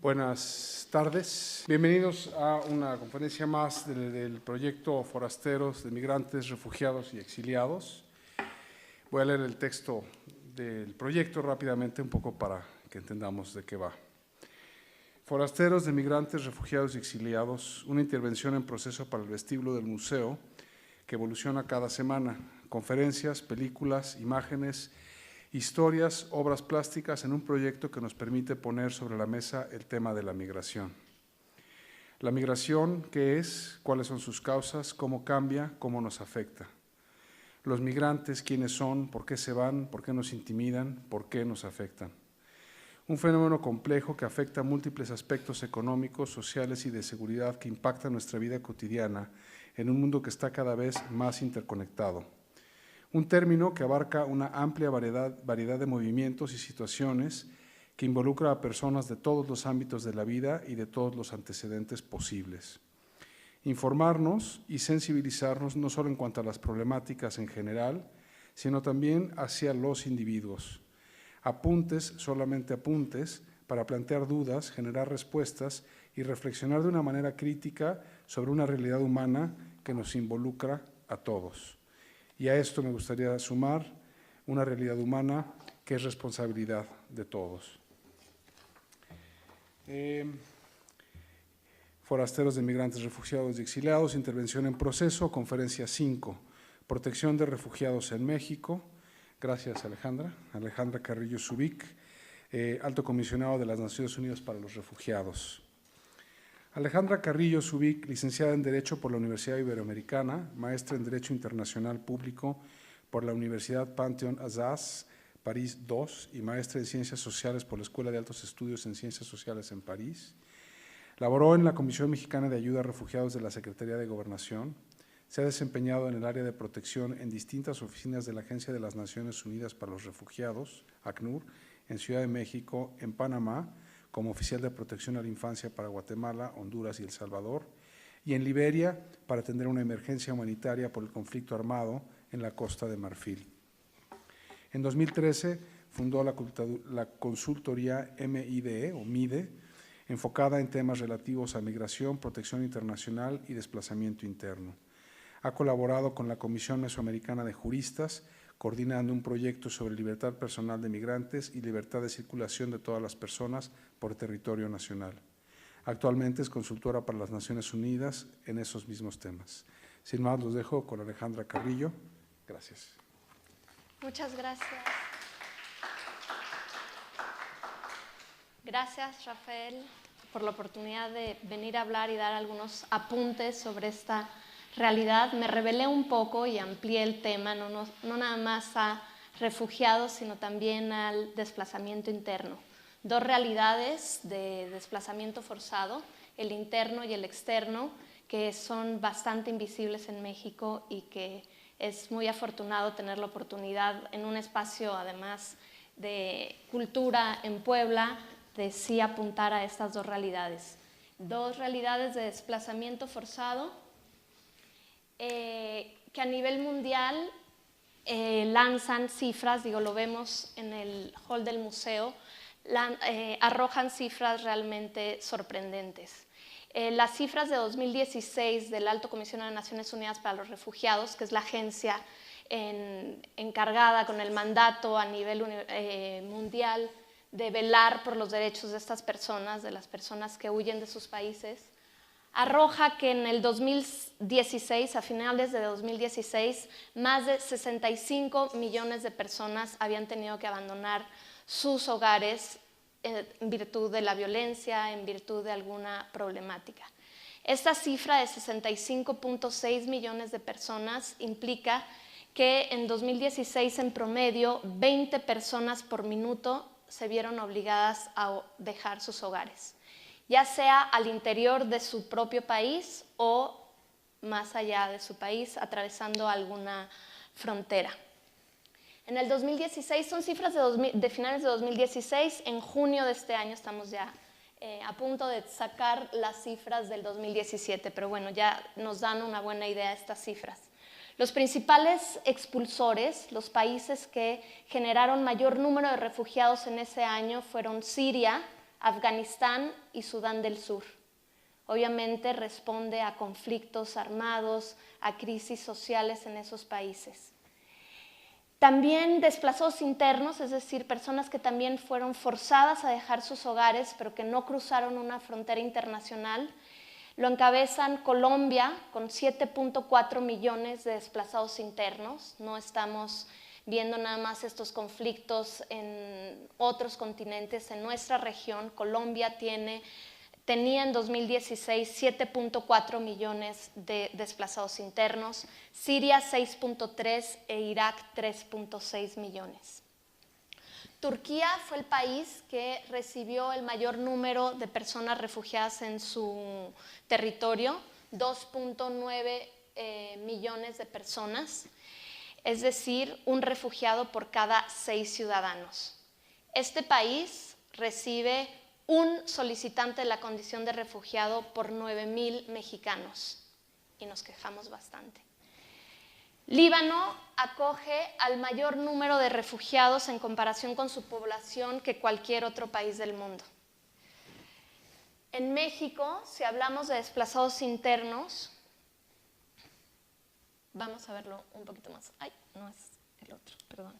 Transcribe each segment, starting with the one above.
Buenas tardes. Bienvenidos a una conferencia más del proyecto Forasteros de Migrantes, Refugiados y Exiliados. Voy a leer el texto del proyecto rápidamente, un poco para que entendamos de qué va. Forasteros de Migrantes, Refugiados y Exiliados, una intervención en proceso para el vestíbulo del museo que evoluciona cada semana. Conferencias, películas, imágenes, historias, obras plásticas en un proyecto que nos permite poner sobre la mesa el tema de la migración. La migración, ¿qué es? ¿Cuáles son sus causas? ¿Cómo cambia? ¿Cómo nos afecta? Los migrantes, ¿quiénes son? ¿Por qué se van? ¿Por qué nos intimidan? ¿Por qué nos afectan? Un fenómeno complejo que afecta múltiples aspectos económicos, sociales y de seguridad que impactan nuestra vida cotidiana en un mundo que está cada vez más interconectado. Un término que abarca una amplia variedad de movimientos y situaciones que involucra a personas de todos los ámbitos de la vida y de todos los antecedentes posibles. Informarnos y sensibilizarnos no solo en cuanto a las problemáticas en general, sino también hacia los individuos. Apuntes, solamente apuntes, para plantear dudas, generar respuestas y reflexionar de una manera crítica sobre una realidad humana que nos involucra a todos. Y a esto me gustaría sumar una realidad humana que es responsabilidad de todos. Forasteros de Migrantes, Refugiados y Exiliados, intervención en proceso, conferencia 5, protección de refugiados en México. Gracias, Alejandra. Alejandra Carrillo Subic, Alto Comisionado de las Naciones Unidas para los Refugiados. Alejandra Carrillo Subic, licenciada en Derecho por la Universidad Iberoamericana, maestra en Derecho Internacional Público por la Universidad Panthéon-Assas, París II, y maestra en Ciencias Sociales por la Escuela de Altos Estudios en Ciencias Sociales en París. Laboró en la Comisión Mexicana de Ayuda a Refugiados de la Secretaría de Gobernación. Se ha desempeñado en el área de protección en distintas oficinas de la Agencia de las Naciones Unidas para los Refugiados, ACNUR, en Ciudad de México, en Panamá, como oficial de protección a la infancia para Guatemala, Honduras y El Salvador, y en Liberia para atender una emergencia humanitaria por el conflicto armado en la Costa de Marfil. En 2013 fundó la consultoría MIDE, o MIDE, enfocada en temas relativos a migración, protección internacional y desplazamiento interno. Ha colaborado con la Comisión Mesoamericana de Juristas, coordinando un proyecto sobre libertad personal de migrantes y libertad de circulación de todas las personas por territorio nacional. Actualmente es consultora para las Naciones Unidas en esos mismos temas. Sin más, los dejo con Alejandra Carrillo. Gracias. Muchas gracias. Gracias, Rafael, por la oportunidad de venir a hablar y dar algunos apuntes sobre esta realidad. Me rebelé un poco y amplié el tema, no nada más a refugiados, sino también al desplazamiento interno. Dos realidades de desplazamiento forzado, el interno y el externo, que son bastante invisibles en México y que es muy afortunado tener la oportunidad en un espacio, además de cultura en Puebla, de sí apuntar a estas dos realidades. Dos realidades de desplazamiento forzado que a nivel mundial lanzan cifras, lo vemos en el hall del museo, arrojan cifras realmente sorprendentes. Las cifras de 2016 del Alto Comisionado de Naciones Unidas para los Refugiados, que es la agencia encargada con el mandato a nivel mundial de velar por los derechos de estas personas, de las personas que huyen de sus países, arroja que en el 2016, a finales de 2016, más de 65 millones de personas habían tenido que abandonar sus hogares en virtud de la violencia, en virtud de alguna problemática. Esta cifra de 65.6 millones de personas implica que en 2016, en promedio, 20 personas por minuto se vieron obligadas a dejar sus hogares, ya sea al interior de su propio país o más allá de su país, atravesando alguna frontera. En el 2016, son cifras de finales de 2016, en junio de este año estamos ya a punto de sacar las cifras del 2017, pero bueno, ya nos dan una buena idea estas cifras. Los principales expulsores, los países que generaron mayor número de refugiados en ese año fueron Siria, Afganistán y Sudán del Sur. Obviamente responde a conflictos armados, a crisis sociales en esos países. También desplazados internos, es decir, personas que también fueron forzadas a dejar sus hogares, pero que no cruzaron una frontera internacional. Lo encabezan Colombia, con 7.4 millones de desplazados internos. No estamos viendo nada más estos conflictos en otros continentes. En nuestra región, Colombia tenía en 2016 7.4 millones de desplazados internos, Siria 6.3 e Irak 3.6 millones. Turquía fue el país que recibió el mayor número de personas refugiadas en su territorio, 2.9 millones de personas, es decir, un refugiado por cada 6 ciudadanos. Este país recibe un solicitante de la condición de refugiado por 9,000 mexicanos y nos quejamos bastante. Líbano acoge al mayor número de refugiados en comparación con su población que cualquier otro país del mundo. En México, si hablamos de desplazados internos, vamos a verlo un poquito más. Ay, no es el otro, perdón.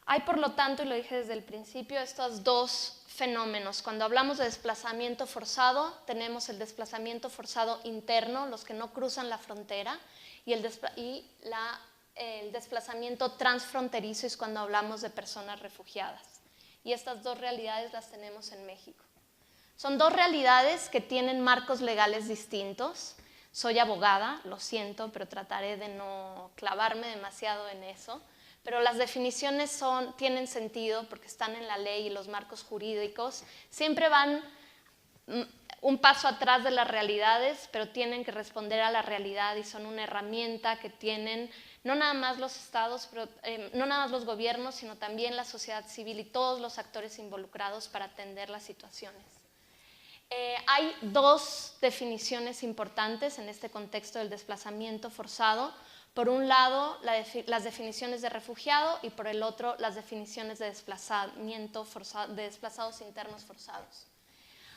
Hay, por lo tanto, y lo dije desde el principio, estos dos fenómenos. Cuando hablamos de desplazamiento forzado, tenemos el desplazamiento forzado interno, los que no cruzan la frontera, y el desplazamiento transfronterizo es cuando hablamos de personas refugiadas. Y estas dos realidades las tenemos en México. Son dos realidades que tienen marcos legales distintos. Soy abogada, lo siento, pero trataré de no clavarme demasiado en eso. Pero las definiciones tienen sentido porque están en la ley y los marcos jurídicos siempre van un paso atrás de las realidades, pero tienen que responder a la realidad y son una herramienta que tienen no nada más los estados, no nada más los gobiernos, sino también la sociedad civil y todos los actores involucrados para atender las situaciones. Hay dos definiciones importantes en este contexto del desplazamiento forzado. Por un lado, las definiciones de refugiado y por el otro, las definiciones de desplazamiento forzado, de desplazados internos forzados.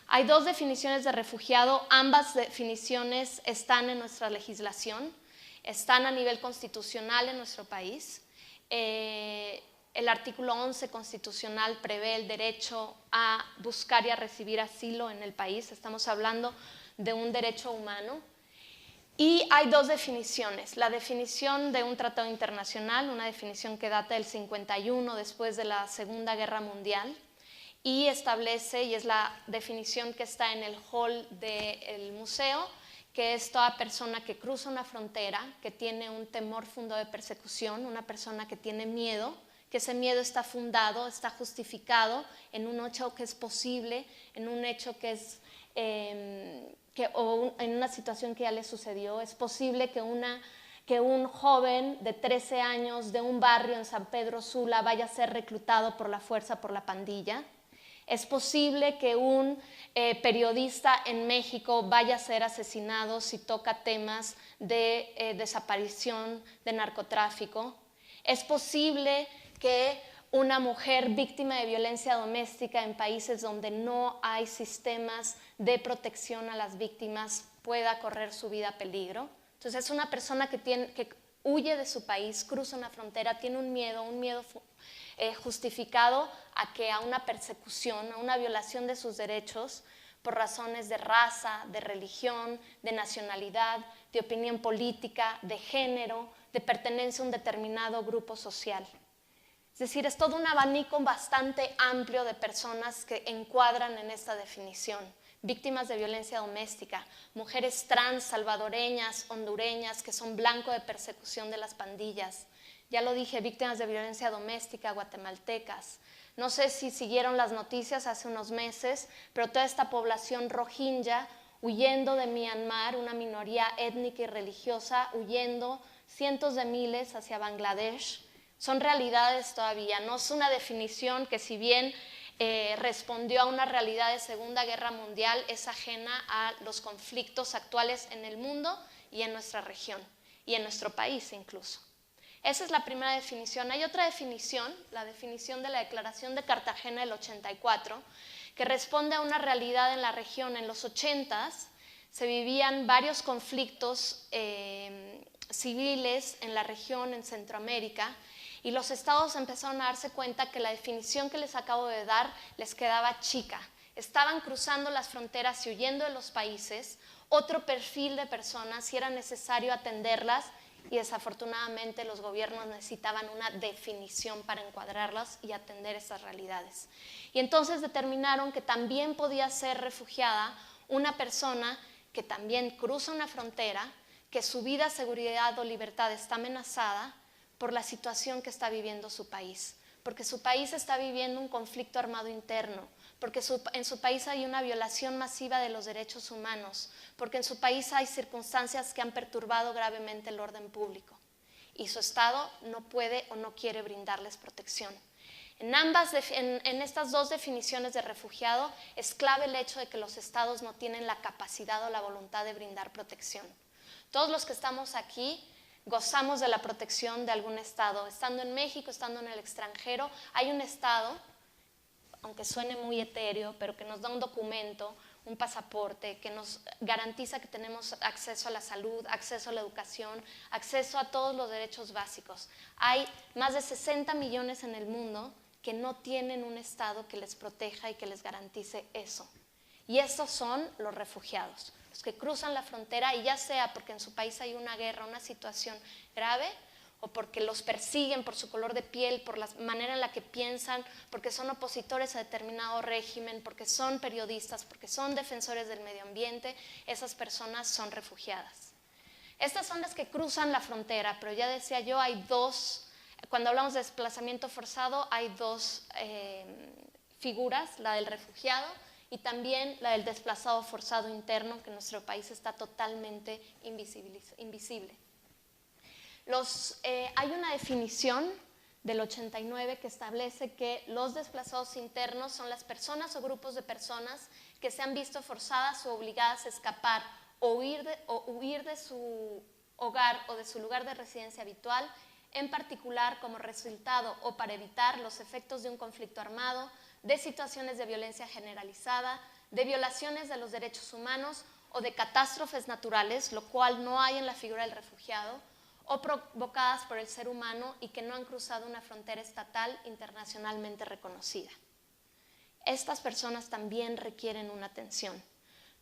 Hay dos definiciones de refugiado, ambas definiciones están en nuestra legislación, están a nivel constitucional en nuestro país. El artículo 11 constitucional prevé el derecho a buscar y a recibir asilo en el país. Estamos hablando de un derecho humano. Y hay dos definiciones. La definición de un tratado internacional, una definición que data del 51, después de la Segunda Guerra Mundial, y establece, y es la definición que está en el hall del museo, que es toda persona que cruza una frontera, que tiene un temor fundado de persecución, una persona que tiene miedo, que ese miedo está fundado, está justificado en un hecho que es posible, en un hecho que es, o en una situación que ya le sucedió. Es posible que un joven de 13 años de un barrio en San Pedro Sula vaya a ser reclutado por la fuerza, por la pandilla. Es posible que un periodista en México vaya a ser asesinado si toca temas de desaparición, de narcotráfico. Es posible que una mujer víctima de violencia doméstica en países donde no hay sistemas de protección a las víctimas pueda correr su vida a peligro. Entonces es una persona que huye de su país, cruza una frontera, tiene un miedo justificado a una persecución, a una violación de sus derechos por razones de raza, de religión, de nacionalidad, de opinión política, de género, de pertenencia a un determinado grupo social. Es decir, es todo un abanico bastante amplio de personas que encuadran en esta definición. Víctimas de violencia doméstica, mujeres trans, salvadoreñas, hondureñas, que son blanco de persecución de las pandillas. Ya lo dije, víctimas de violencia doméstica, guatemaltecas. No sé si siguieron las noticias hace unos meses, pero toda esta población rohingya huyendo de Myanmar, una minoría étnica y religiosa, huyendo cientos de miles hacia Bangladesh. Son realidades todavía, no es una definición que, si bien respondió a una realidad de Segunda Guerra Mundial, es ajena a los conflictos actuales en el mundo y en nuestra región y en nuestro país incluso. Esa es la primera definición. Hay otra definición, la definición de la Declaración de Cartagena del 84, que responde a una realidad en la región. En los 80s se vivían varios conflictos civiles en la región, en Centroamérica, y los estados empezaron a darse cuenta que la definición que les acabo de dar les quedaba chica. Estaban cruzando las fronteras y huyendo de los países, otro perfil de personas, y era necesario atenderlas, y desafortunadamente los gobiernos necesitaban una definición para encuadrarlas y atender esas realidades. Y entonces determinaron que también podía ser refugiada una persona que también cruza una frontera, que su vida, seguridad o libertad está amenazada por la situación que está viviendo su país, porque su país está viviendo un conflicto armado interno, porque en su país hay una violación masiva de los derechos humanos, porque en su país hay circunstancias que han perturbado gravemente el orden público y su Estado no puede o no quiere brindarles protección. En estas dos definiciones de refugiado es clave el hecho de que los Estados no tienen la capacidad o la voluntad de brindar protección. Todos los que estamos aquí gozamos de la protección de algún Estado. Estando en México, estando en el extranjero, hay un Estado, aunque suene muy etéreo, pero que nos da un documento, un pasaporte, que nos garantiza que tenemos acceso a la salud, acceso a la educación, acceso a todos los derechos básicos. Hay más de 60 millones en el mundo que no tienen un Estado que les proteja y que les garantice eso. Y esos son los refugiados, los que cruzan la frontera, y ya sea porque en su país hay una guerra, una situación grave, o porque los persiguen por su color de piel, por la manera en la que piensan, porque son opositores a determinado régimen, porque son periodistas, porque son defensores del medio ambiente, esas personas son refugiadas. Estas son las que cruzan la frontera, pero ya decía yo, hay dos, cuando hablamos de desplazamiento forzado, hay dos figuras, la del refugiado y también la del desplazado forzado interno, que en nuestro país está totalmente invisible. Hay una definición del 89 que establece que los desplazados internos son las personas o grupos de personas que se han visto forzadas o obligadas a escapar o huir de su hogar o de su lugar de residencia habitual, en particular como resultado o para evitar los efectos de un conflicto armado, de situaciones de violencia generalizada, de violaciones de los derechos humanos o de catástrofes naturales, lo cual no hay en la figura del refugiado, o provocadas por el ser humano y que no han cruzado una frontera estatal internacionalmente reconocida. Estas personas también requieren una atención.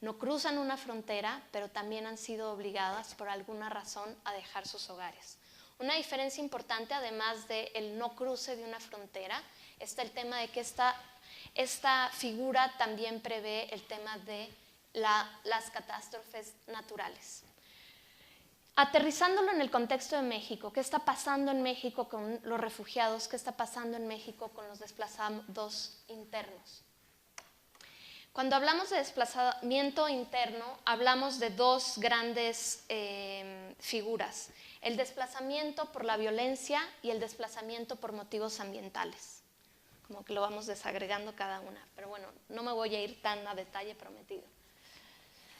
No cruzan una frontera, pero también han sido obligadas por alguna razón a dejar sus hogares. Una diferencia importante, además del no cruce de una frontera, está el tema de que esta figura también prevé el tema de las catástrofes naturales. Aterrizándolo en el contexto de México, ¿qué está pasando en México con los refugiados? ¿Qué está pasando en México con los desplazados internos? Cuando hablamos de desplazamiento interno, hablamos de dos grandes figuras: el desplazamiento por la violencia y el desplazamiento por motivos ambientales. Como que lo vamos desagregando cada una, pero bueno, no me voy a ir tan a detalle prometido.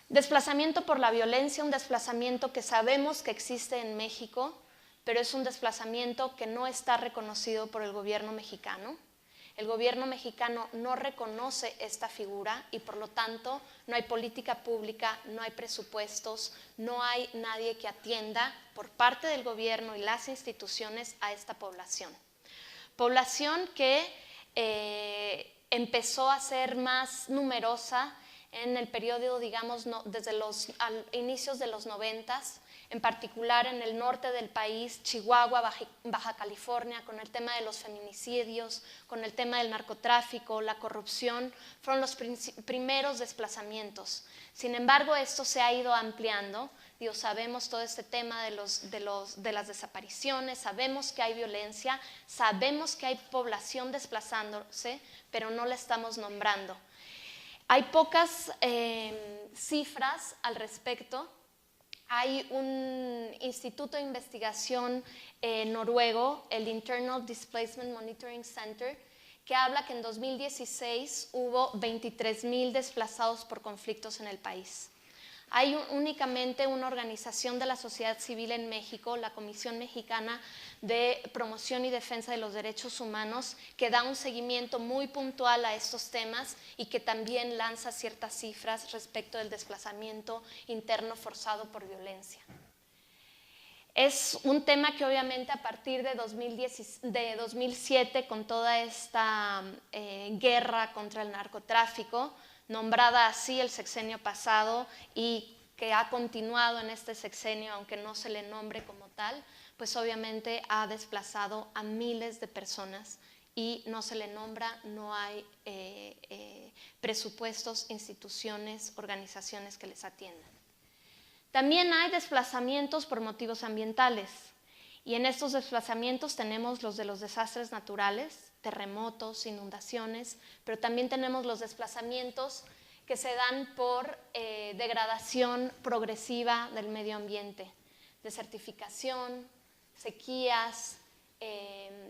Desplazamiento por la violencia, un desplazamiento que sabemos que existe en México, pero es un desplazamiento que no está reconocido por el gobierno mexicano. El gobierno mexicano no reconoce esta figura y por lo tanto no hay política pública, no hay presupuestos, no hay nadie que atienda por parte del gobierno y las instituciones a esta población. Población que empezó a ser más numerosa en el periodo, digamos, desde los inicios de los 90s, en particular en el norte del país, Chihuahua, Baja California, con el tema de los feminicidios, con el tema del narcotráfico, la corrupción, fueron los primeros desplazamientos. Sin embargo, esto se ha ido ampliando. Sabemos todo este tema de las desapariciones, sabemos que hay violencia, sabemos que hay población desplazándose, pero no la estamos nombrando. Hay pocas cifras al respecto. Hay un instituto de investigación noruego, el Internal Displacement Monitoring Center, que habla que en 2016 hubo 23,000 desplazados por conflictos en el país. Hay únicamente una organización de la sociedad civil en México, la Comisión Mexicana de Promoción y Defensa de los Derechos Humanos, que da un seguimiento muy puntual a estos temas y que también lanza ciertas cifras respecto del desplazamiento interno forzado por violencia. Es un tema que obviamente a partir de 2007, con toda esta guerra contra el narcotráfico, nombrada así el sexenio pasado y que ha continuado en este sexenio, aunque no se le nombre como tal, pues obviamente ha desplazado a miles de personas y no se le nombra, no hay presupuestos, instituciones, organizaciones que les atiendan. También hay desplazamientos por motivos ambientales y en estos desplazamientos tenemos los de los desastres naturales, terremotos, inundaciones, pero también tenemos los desplazamientos que se dan por degradación progresiva del medio ambiente, desertificación, sequías,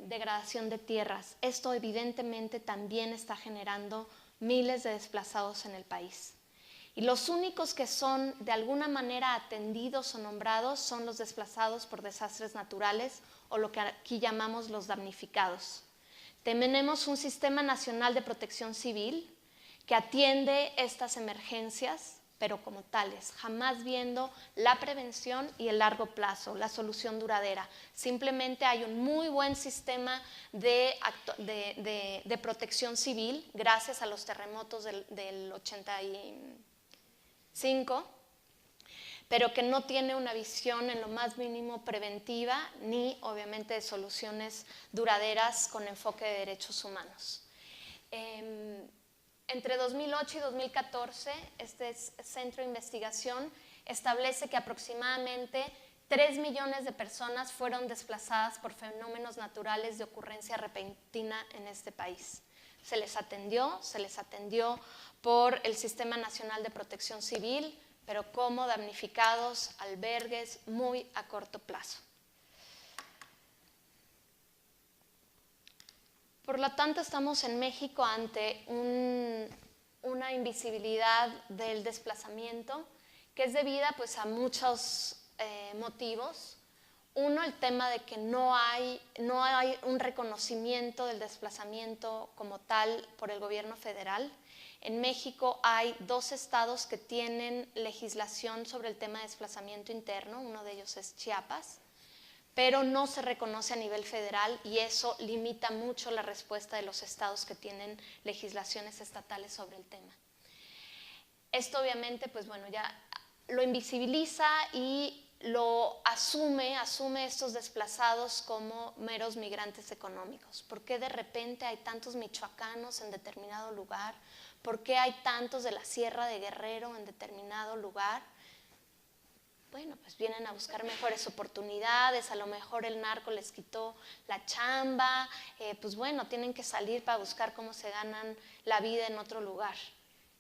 degradación de tierras. Esto evidentemente también está generando miles de desplazados en el país. Y los únicos que son de alguna manera atendidos o nombrados son los desplazados por desastres naturales o lo que aquí llamamos los damnificados. Tenemos un Sistema Nacional de Protección Civil que atiende estas emergencias, pero como tales, jamás viendo la prevención y el largo plazo, la solución duradera. Simplemente hay un muy buen sistema de protección civil gracias a los terremotos del 85, pero que no tiene una visión en lo más mínimo preventiva ni obviamente de soluciones duraderas con enfoque de derechos humanos. Entre 2008 y 2014, este centro de investigación establece que aproximadamente 3 millones de personas fueron desplazadas por fenómenos naturales de ocurrencia repentina en este país. Se les atendió por el Sistema Nacional de Protección Civil, pero como damnificados, albergues, muy a corto plazo. Por lo tanto, estamos en México ante una invisibilidad del desplazamiento que es debida pues, a muchos motivos. Uno, el tema de que no hay un reconocimiento del desplazamiento como tal por el gobierno federal. En México hay 2 estados que tienen legislación sobre el tema de desplazamiento interno, uno de ellos es Chiapas, pero no se reconoce a nivel federal y eso limita mucho la respuesta de los estados que tienen legislaciones estatales sobre el tema. Esto obviamente, pues bueno, ya lo invisibiliza y lo asume estos desplazados como meros migrantes económicos. ¿Por qué de repente hay tantos michoacanos en determinado lugar? ¿Por qué hay tantos de la Sierra de Guerrero en determinado lugar? Bueno, pues vienen a buscar mejores oportunidades, a lo mejor el narco les quitó la chamba, pues bueno, tienen que salir para buscar cómo se ganan la vida en otro lugar.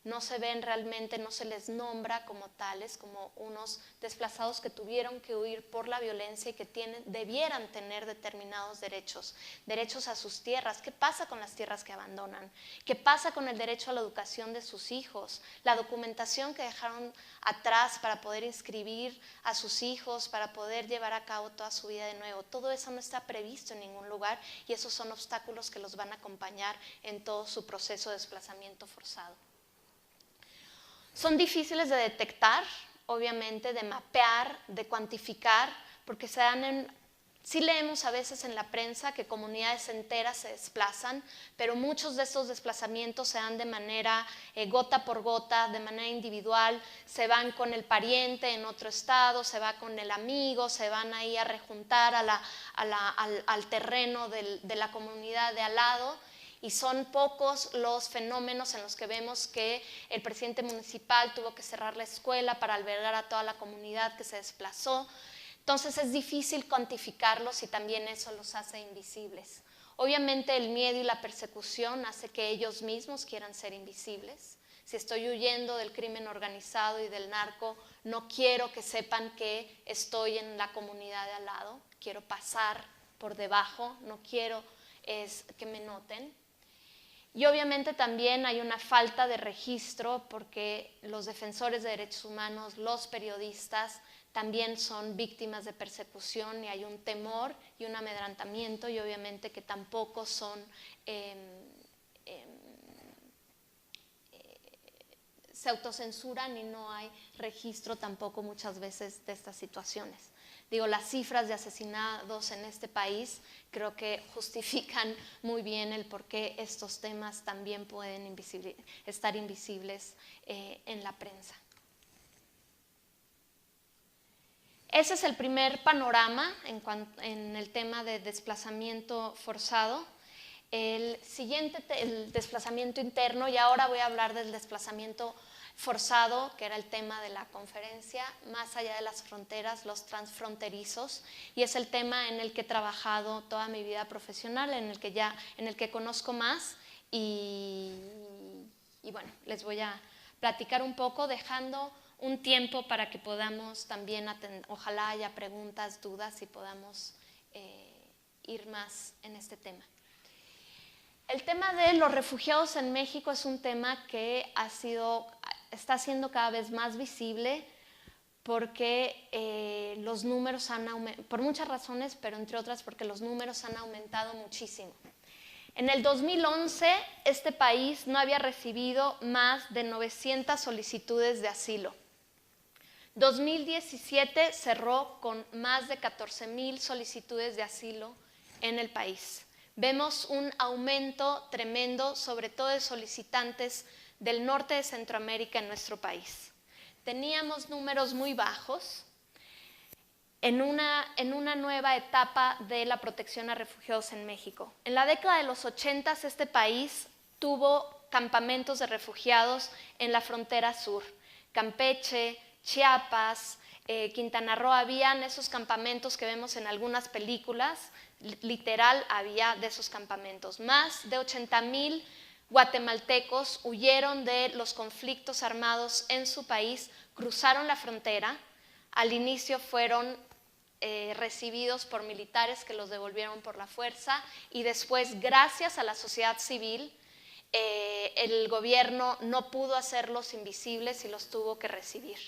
No se ven realmente, no se les nombra como tales, como unos desplazados que tuvieron que huir por la violencia y que debieran tener determinados derechos, derechos a sus tierras. ¿Qué pasa con las tierras que abandonan? ¿Qué pasa con el derecho a la educación de sus hijos? La documentación que dejaron atrás para poder inscribir a sus hijos, para poder llevar a cabo toda su vida de nuevo. Todo eso no está previsto en ningún lugar y esos son obstáculos que los van a acompañar en todo su proceso de desplazamiento forzado. Son difíciles de detectar, obviamente, de mapear, de cuantificar, porque sí leemos a veces en la prensa que comunidades enteras se desplazan, pero muchos de estos desplazamientos se dan de manera gota por gota, de manera individual, se van con el pariente en otro estado, se va con el amigo, se van ahí a rejuntar al terreno de la comunidad de al lado. Y son pocos los fenómenos en los que vemos que el presidente municipal tuvo que cerrar la escuela para albergar a toda la comunidad que se desplazó. Entonces es difícil cuantificarlos y también eso los hace invisibles. Obviamente el miedo y la persecución hace que ellos mismos quieran ser invisibles. Si estoy huyendo del crimen organizado y del narco, no quiero que sepan que estoy en la comunidad de al lado, quiero pasar por debajo, no quiero que me noten. Y obviamente también hay una falta de registro porque los defensores de derechos humanos, los periodistas, también son víctimas de persecución y hay un temor y un amedrentamiento y obviamente que tampoco son, se autocensuran y no hay registro tampoco muchas veces de estas situaciones. Digo, las cifras de asesinados en este país creo que justifican muy bien el por qué estos temas también pueden estar invisibles en la prensa. Ese es el primer panorama en el tema de desplazamiento forzado. El siguiente, el desplazamiento interno, y ahora voy a hablar del desplazamiento forzado, que era el tema de la conferencia, más allá de las fronteras, los transfronterizos, y es el tema en el que he trabajado toda mi vida profesional, en el que conozco más, y bueno, les voy a platicar un poco, dejando un tiempo para que podamos también ojalá haya preguntas, dudas y podamos ir más en este tema. El tema de los refugiados en México es un tema que está siendo cada vez más visible porque los números han aumentado, por muchas razones, pero entre otras porque los números han aumentado muchísimo. En el 2011, este país no había recibido más de 900 solicitudes de asilo. 2017 cerró con más de 14,000 solicitudes de asilo en el país. Vemos un aumento tremendo, sobre todo de solicitantes del norte de Centroamérica en nuestro país. Teníamos números muy bajos en una nueva etapa de la protección a refugiados en México. En la década de los 80 este país tuvo campamentos de refugiados en la frontera sur, Campeche, Chiapas, Quintana Roo. Habían esos campamentos que vemos en algunas películas, literal había de esos campamentos. Más de 80,000 guatemaltecos huyeron de los conflictos armados en su país, cruzaron la frontera, al inicio fueron recibidos por militares que los devolvieron por la fuerza y después, gracias a la sociedad civil, el gobierno no pudo hacerlos invisibles y los tuvo que recibir.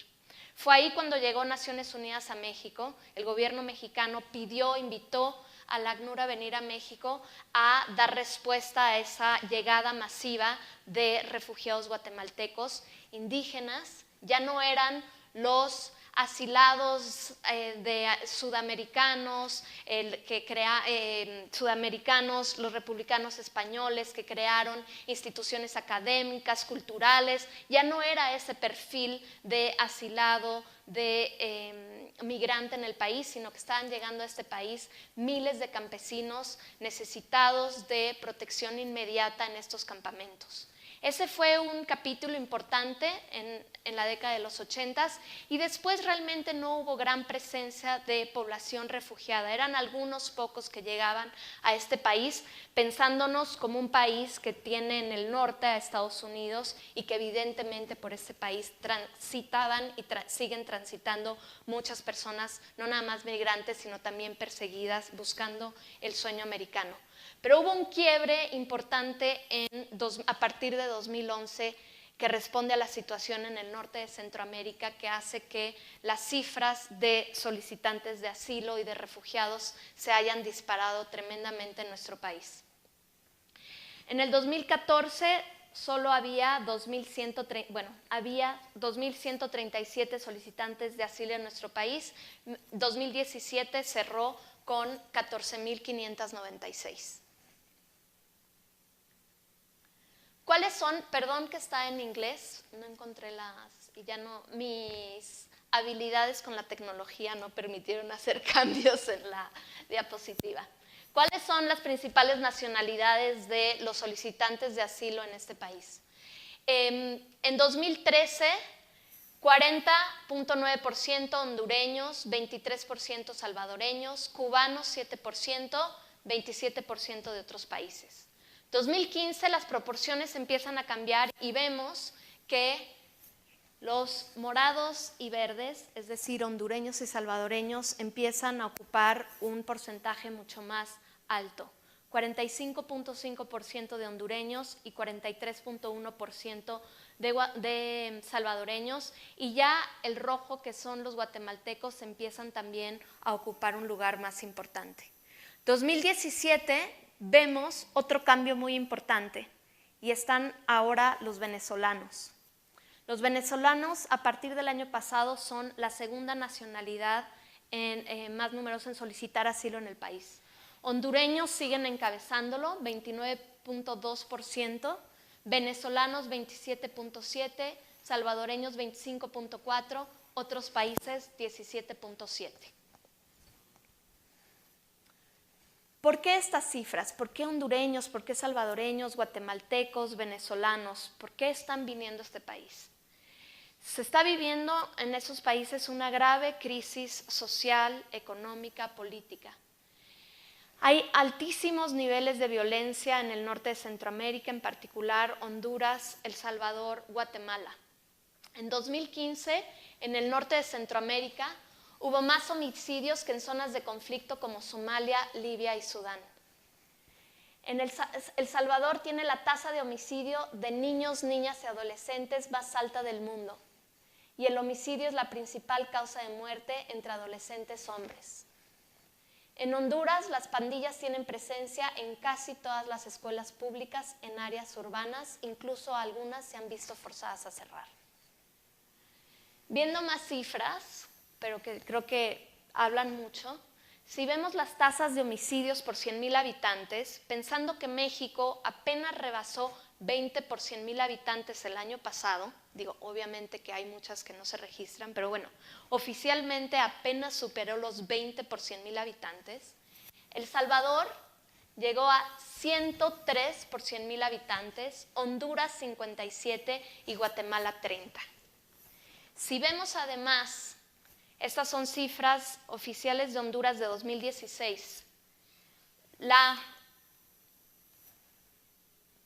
Fue ahí cuando llegó Naciones Unidas a México, el gobierno mexicano invitó a la ACNUR a venir a México a dar respuesta a esa llegada masiva de refugiados guatemaltecos indígenas. Ya no eran los asilados de sudamericanos, sudamericanos, los republicanos españoles que crearon instituciones académicas, culturales. Ya no era ese perfil de asilado, de migrante en el país, sino que estaban llegando a este país miles de campesinos necesitados de protección inmediata en estos campamentos. Ese fue un capítulo importante en la década de los 80s y después realmente no hubo gran presencia de población refugiada. Eran algunos pocos que llegaban a este país pensándonos como un país que tiene en el norte a Estados Unidos y que evidentemente por este país transitaban y siguen transitando muchas personas, no nada más migrantes, sino también perseguidas buscando el sueño americano. Pero hubo un quiebre importante a partir de 2011 que responde a la situación en el norte de Centroamérica, que hace que las cifras de solicitantes de asilo y de refugiados se hayan disparado tremendamente en nuestro país. En el 2014 solo había 2,137 solicitantes de asilo en nuestro país. 2017 cerró con 14,596. ¿Cuáles son? Perdón que está en inglés, no encontré mis habilidades con la tecnología no permitieron hacer cambios en la diapositiva. ¿Cuáles son las principales nacionalidades de los solicitantes de asilo en este país? En 2013, 40.9% hondureños, 23% salvadoreños, cubanos 7%, 27% de otros países. 2015 las proporciones empiezan a cambiar y vemos que los morados y verdes, es decir, hondureños y salvadoreños, empiezan a ocupar un porcentaje mucho más alto. 45.5% de hondureños y 43.1% de salvadoreños, y ya el rojo, que son los guatemaltecos, empiezan también a ocupar un lugar más importante. 2017 vemos otro cambio muy importante y están ahora los venezolanos. Los venezolanos a partir del año pasado son la segunda nacionalidad más numerosa en solicitar asilo en el país. Hondureños siguen encabezándolo, 29.2%, venezolanos 27.7%, salvadoreños 25.4%, otros países 17.7%. ¿Por qué estas cifras? ¿Por qué hondureños? ¿Por qué salvadoreños, guatemaltecos, venezolanos? ¿Por qué están viniendo a este país? Se está viviendo en esos países una grave crisis social, económica, política. Hay altísimos niveles de violencia en el norte de Centroamérica, en particular Honduras, El Salvador, Guatemala. En 2015, en el norte de Centroamérica, hubo más homicidios que en zonas de conflicto como Somalia, Libia y Sudán. El Salvador tiene la tasa de homicidio de niños, niñas y adolescentes más alta del mundo. Y el homicidio es la principal causa de muerte entre adolescentes hombres. En Honduras, las pandillas tienen presencia en casi todas las escuelas públicas en áreas urbanas, incluso algunas se han visto forzadas a cerrar. Viendo más cifras, pero que creo que hablan mucho, si vemos las tasas de homicidios por 100,000 habitantes, pensando que México apenas rebasó 20 por 100,000 habitantes el año pasado, digo, obviamente que hay muchas que no se registran, pero bueno, oficialmente apenas superó los 20 por 100,000 habitantes. El Salvador llegó a 103 por 100,000 habitantes, Honduras 57 y Guatemala 30. Si vemos además, estas son cifras oficiales de Honduras de 2016,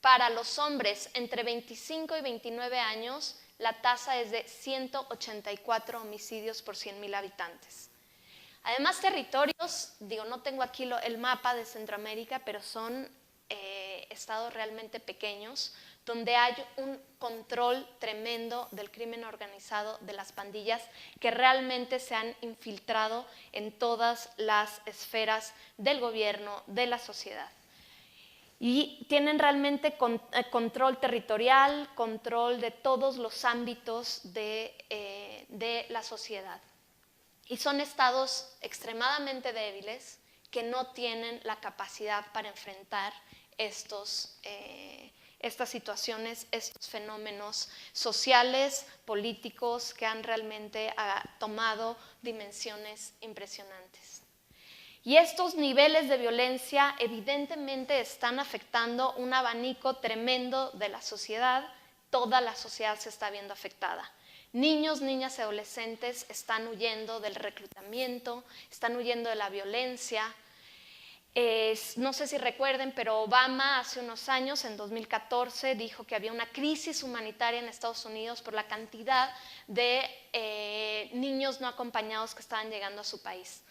para los hombres entre 25 y 29 años, la tasa es de 184 homicidios por 100,000 habitantes. Además, territorios, digo, no tengo aquí el mapa de Centroamérica, pero son estados realmente pequeños, donde hay un control tremendo del crimen organizado, de las pandillas, que realmente se han infiltrado en todas las esferas del gobierno, de la sociedad. Y tienen realmente control territorial, control de todos los ámbitos de la sociedad. Y son estados extremadamente débiles que no tienen la capacidad para enfrentar estas situaciones, estos fenómenos sociales, políticos que han realmente tomado dimensiones impresionantes. Y estos niveles de violencia evidentemente están afectando un abanico tremendo de la sociedad. Toda la sociedad se está viendo afectada. Niños, niñas y adolescentes están huyendo del reclutamiento, están huyendo de la violencia. No sé si recuerden, pero Obama hace unos años, en 2014, dijo que había una crisis humanitaria en Estados Unidos por la cantidad de niños no acompañados que estaban llegando a su país.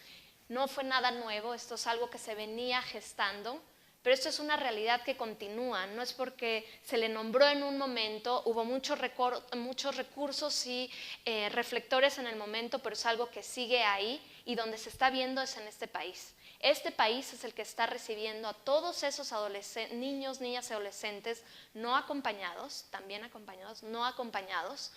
No fue nada nuevo, esto es algo que se venía gestando, pero esto es una realidad que continúa. No es porque se le nombró en un momento, hubo muchos recursos y reflectores en el momento, pero es algo que sigue ahí y donde se está viendo es en este país. Este país es el que está recibiendo a todos esos niños, niñas y adolescentes no acompañados, también acompañados, no acompañados,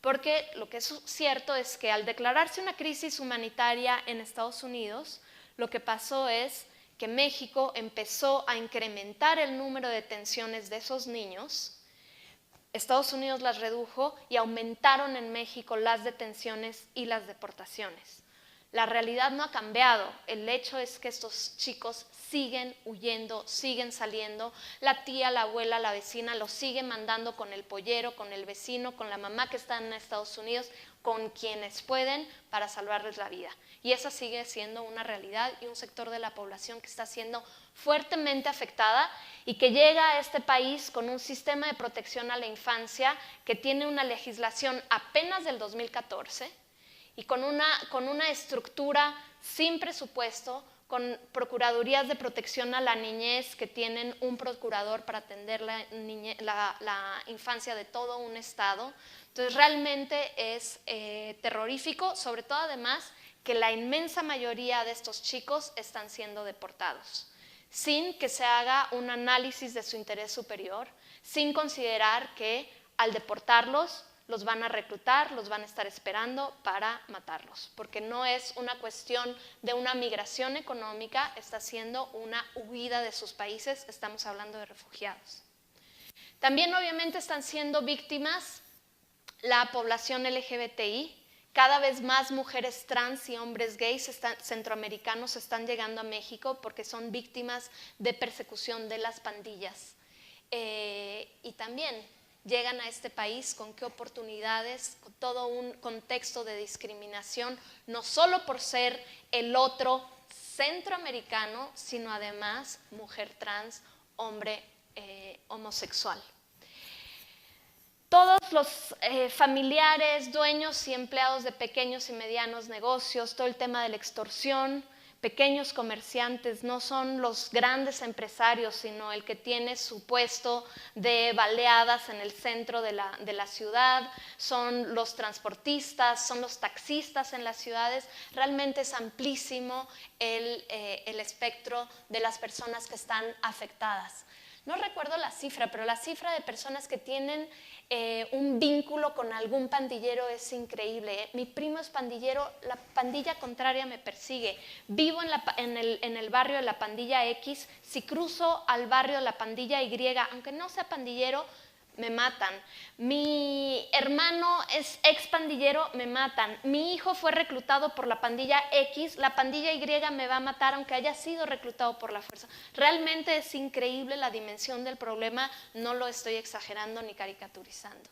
porque lo que es cierto es que al declararse una crisis humanitaria en Estados Unidos, lo que pasó es que México empezó a incrementar el número de detenciones de esos niños, Estados Unidos las redujo y aumentaron en México las detenciones y las deportaciones. La realidad no ha cambiado, el hecho es que estos chicos siguen huyendo, siguen saliendo, la tía, la abuela, la vecina los sigue mandando con el pollero, con el vecino, con la mamá que está en Estados Unidos, con quienes pueden para salvarles la vida. Y esa sigue siendo una realidad y un sector de la población que está siendo fuertemente afectada y que llega a este país con un sistema de protección a la infancia que tiene una legislación apenas del 2014, y con una estructura sin presupuesto, con procuradurías de protección a la niñez que tienen un procurador para atender la infancia de todo un estado. Entonces realmente es terrorífico, sobre todo además que la inmensa mayoría de estos chicos están siendo deportados, sin que se haga un análisis de su interés superior, sin considerar que al deportarlos los van a reclutar, los van a estar esperando para matarlos, porque no es una cuestión de una migración económica, está siendo una huida de sus países, estamos hablando de refugiados. También obviamente están siendo víctimas la población LGBTI, cada vez más mujeres trans y hombres gays centroamericanos están llegando a México porque son víctimas de persecución de las pandillas. Y también llegan a este país con qué oportunidades, con todo un contexto de discriminación, no solo por ser el otro centroamericano, sino además mujer trans, hombre homosexual. Todos los familiares, dueños y empleados de pequeños y medianos negocios, todo el tema de la extorsión, pequeños comerciantes, no son los grandes empresarios, sino el que tiene su puesto de baleadas en el centro de la ciudad, son los transportistas, son los taxistas en las ciudades. Realmente es amplísimo el espectro de las personas que están afectadas. No recuerdo la cifra, pero la cifra de personas que tienen un vínculo con algún pandillero es increíble. Mi primo es pandillero, la pandilla contraria me persigue. Vivo en el barrio de la pandilla X, si cruzo al barrio de la pandilla Y, aunque no sea pandillero, me matan. Mi hermano es ex pandillero, me matan. Mi hijo fue reclutado por la pandilla X, la pandilla Y me va a matar aunque haya sido reclutado por la fuerza. Realmente es increíble la dimensión del problema, no lo estoy exagerando ni caricaturizando.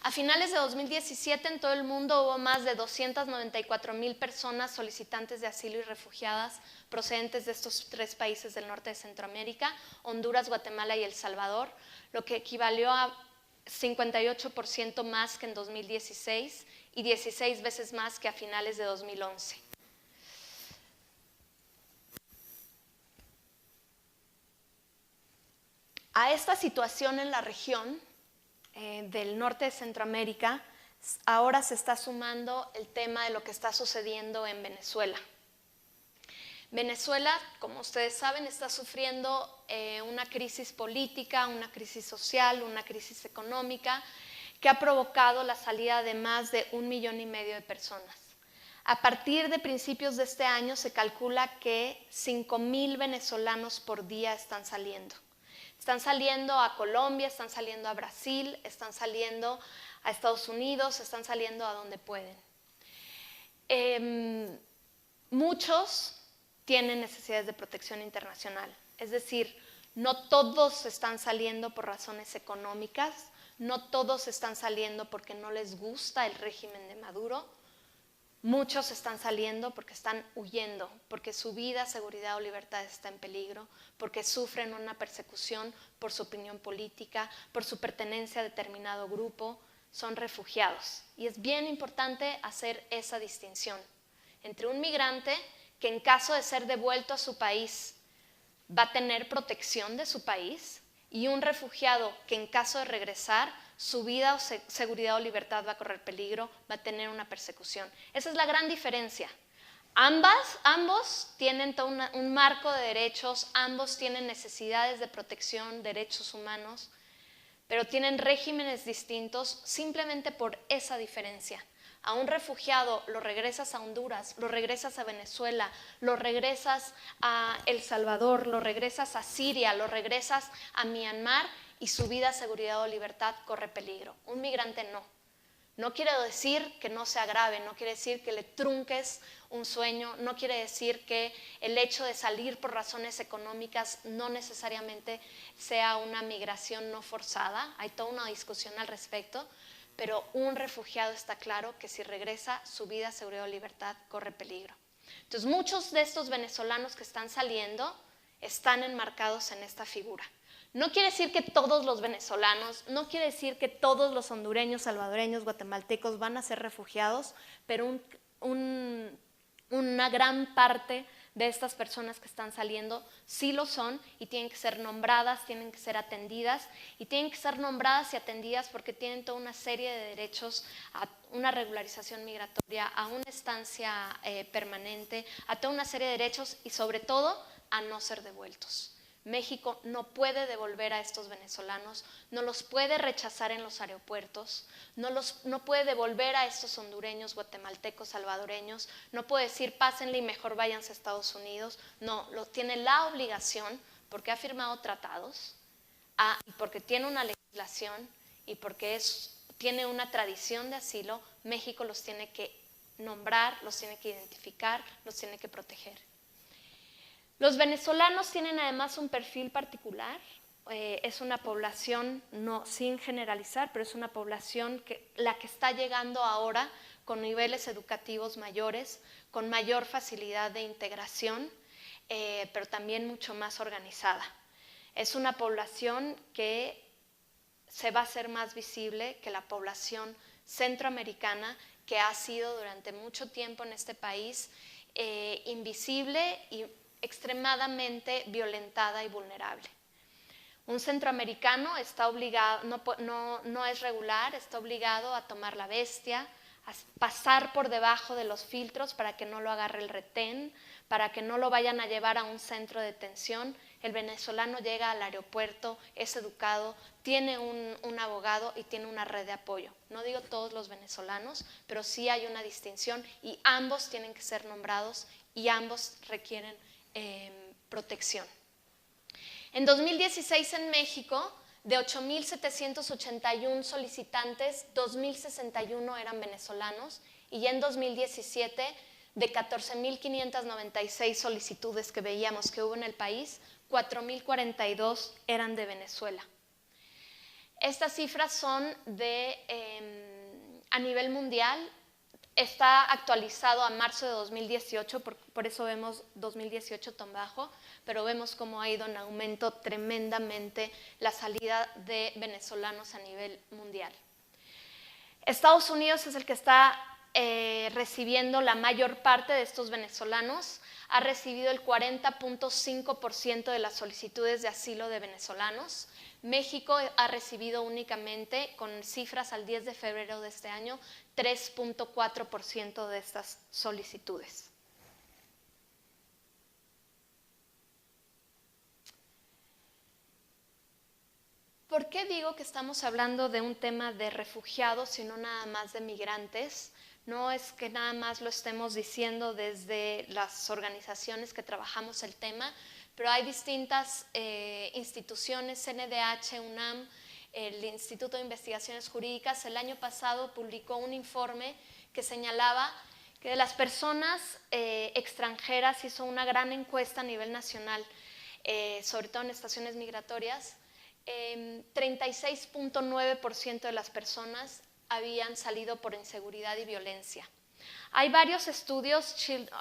A finales de 2017 en todo el mundo hubo más de 294,000 personas solicitantes de asilo y refugiadas procedentes de estos 3 países del norte de Centroamérica, Honduras, Guatemala y El Salvador, lo que equivalió a 58% más que en 2016 y 16 veces más que a finales de 2011. A esta situación en la región del norte de Centroamérica, ahora se está sumando el tema de lo que está sucediendo en Venezuela. Venezuela, como ustedes saben, está sufriendo una crisis política, una crisis social, una crisis económica que ha provocado la salida de más de 1,5 millones de personas. A partir de principios de este año se calcula que 5,000 venezolanos por día están saliendo. Están saliendo a Colombia, están saliendo a Brasil, están saliendo a Estados Unidos, están saliendo a donde pueden. Muchos tienen necesidades de protección internacional, es decir, no todos están saliendo por razones económicas, no todos están saliendo porque no les gusta el régimen de Maduro. Muchos están saliendo porque están huyendo, porque su vida, seguridad o libertad está en peligro, porque sufren una persecución por su opinión política, por su pertenencia a determinado grupo, son refugiados. Y es bien importante hacer esa distinción entre un migrante que en caso de ser devuelto a su país va a tener protección de su país y un refugiado que en caso de regresar su vida, seguridad o libertad va a correr peligro, va a tener una persecución. Esa es la gran diferencia. Ambos tienen todo un marco de derechos, ambos tienen necesidades de protección, derechos humanos, pero tienen regímenes distintos simplemente por esa diferencia. A un refugiado lo regresas a Honduras, lo regresas a Venezuela, lo regresas a El Salvador, lo regresas a Siria, lo regresas a Myanmar y su vida, seguridad o libertad corre peligro. Un migrante no. No quiere decir que no sea grave, no quiere decir que le trunques un sueño, no quiere decir que el hecho de salir por razones económicas no necesariamente sea una migración no forzada. Hay toda una discusión al respecto, pero un refugiado está claro que si regresa, su vida, seguridad o libertad corre peligro. Entonces, muchos de estos venezolanos que están saliendo están enmarcados en esta figura. No quiere decir que todos los venezolanos, no quiere decir que todos los hondureños, salvadoreños, guatemaltecos van a ser refugiados, pero una gran parte de estas personas que están saliendo sí lo son y tienen que ser nombradas, tienen que ser atendidas y tienen que ser nombradas y atendidas porque tienen toda una serie de derechos a una regularización migratoria, a una estancia permanente, a toda una serie de derechos y sobre todo a no ser devueltos. México no puede devolver a estos venezolanos, no los puede rechazar en los aeropuertos, no puede devolver a estos hondureños, guatemaltecos, salvadoreños, no puede decir pásenle y mejor váyanse a Estados Unidos, no, tiene la obligación, porque ha firmado tratados, y porque tiene una legislación y porque tiene una tradición de asilo, México los tiene que nombrar, los tiene que identificar, los tiene que proteger. Los venezolanos tienen además un perfil particular, es una población, no sin generalizar, pero es una población la que está llegando ahora con niveles educativos mayores, con mayor facilidad de integración, pero también mucho más organizada. Es una población que se va a hacer más visible que la población centroamericana que ha sido durante mucho tiempo en este país invisible y extremadamente violentada y vulnerable. Un centroamericano está obligado, no es regular, está obligado a tomar la bestia, a pasar por debajo de los filtros para que no lo agarre el retén, para que no lo vayan a llevar a un centro de detención. El venezolano llega al aeropuerto, es educado, tiene un abogado y tiene una red de apoyo. No digo todos los venezolanos, pero sí hay una distinción y ambos tienen que ser nombrados y ambos requieren protección. En 2016 en México, de 8.781 solicitantes, 2.061 eran venezolanos y ya en 2017, de 14.596 solicitudes que veíamos que hubo en el país, 4.042 eran de Venezuela. Estas cifras son a nivel mundial. Está actualizado a marzo de 2018, por eso vemos 2018 tan bajo, pero vemos cómo ha ido en aumento tremendamente la salida de venezolanos a nivel mundial. Estados Unidos es el que está recibiendo la mayor parte de estos venezolanos, ha recibido el 40.5% de las solicitudes de asilo de venezolanos. México ha recibido únicamente, con cifras al 10 de febrero de este año, 3.4% de estas solicitudes. ¿Por qué digo que estamos hablando de un tema de refugiados y no nada más de migrantes? No es que nada más lo estemos diciendo desde las organizaciones que trabajamos el tema, pero hay distintas instituciones, CNDH, UNAM, el Instituto de Investigaciones Jurídicas, el año pasado publicó un informe que señalaba que de las personas extranjeras, hizo una gran encuesta a nivel nacional, sobre todo en estaciones migratorias, 36.9% de las personas habían salido por inseguridad y violencia. Hay varios estudios,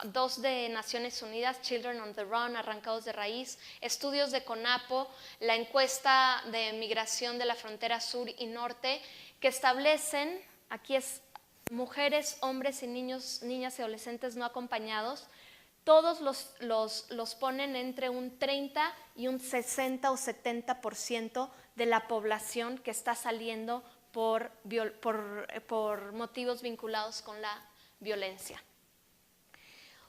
dos de Naciones Unidas, Children on the Run, Arrancados de Raíz, estudios de CONAPO, la encuesta de migración de la frontera sur y norte, que establecen, aquí es mujeres, hombres y niños, niñas y adolescentes no acompañados, todos los ponen entre un 30 y un 60 o 70% de la población que está saliendo por motivos vinculados con la violencia.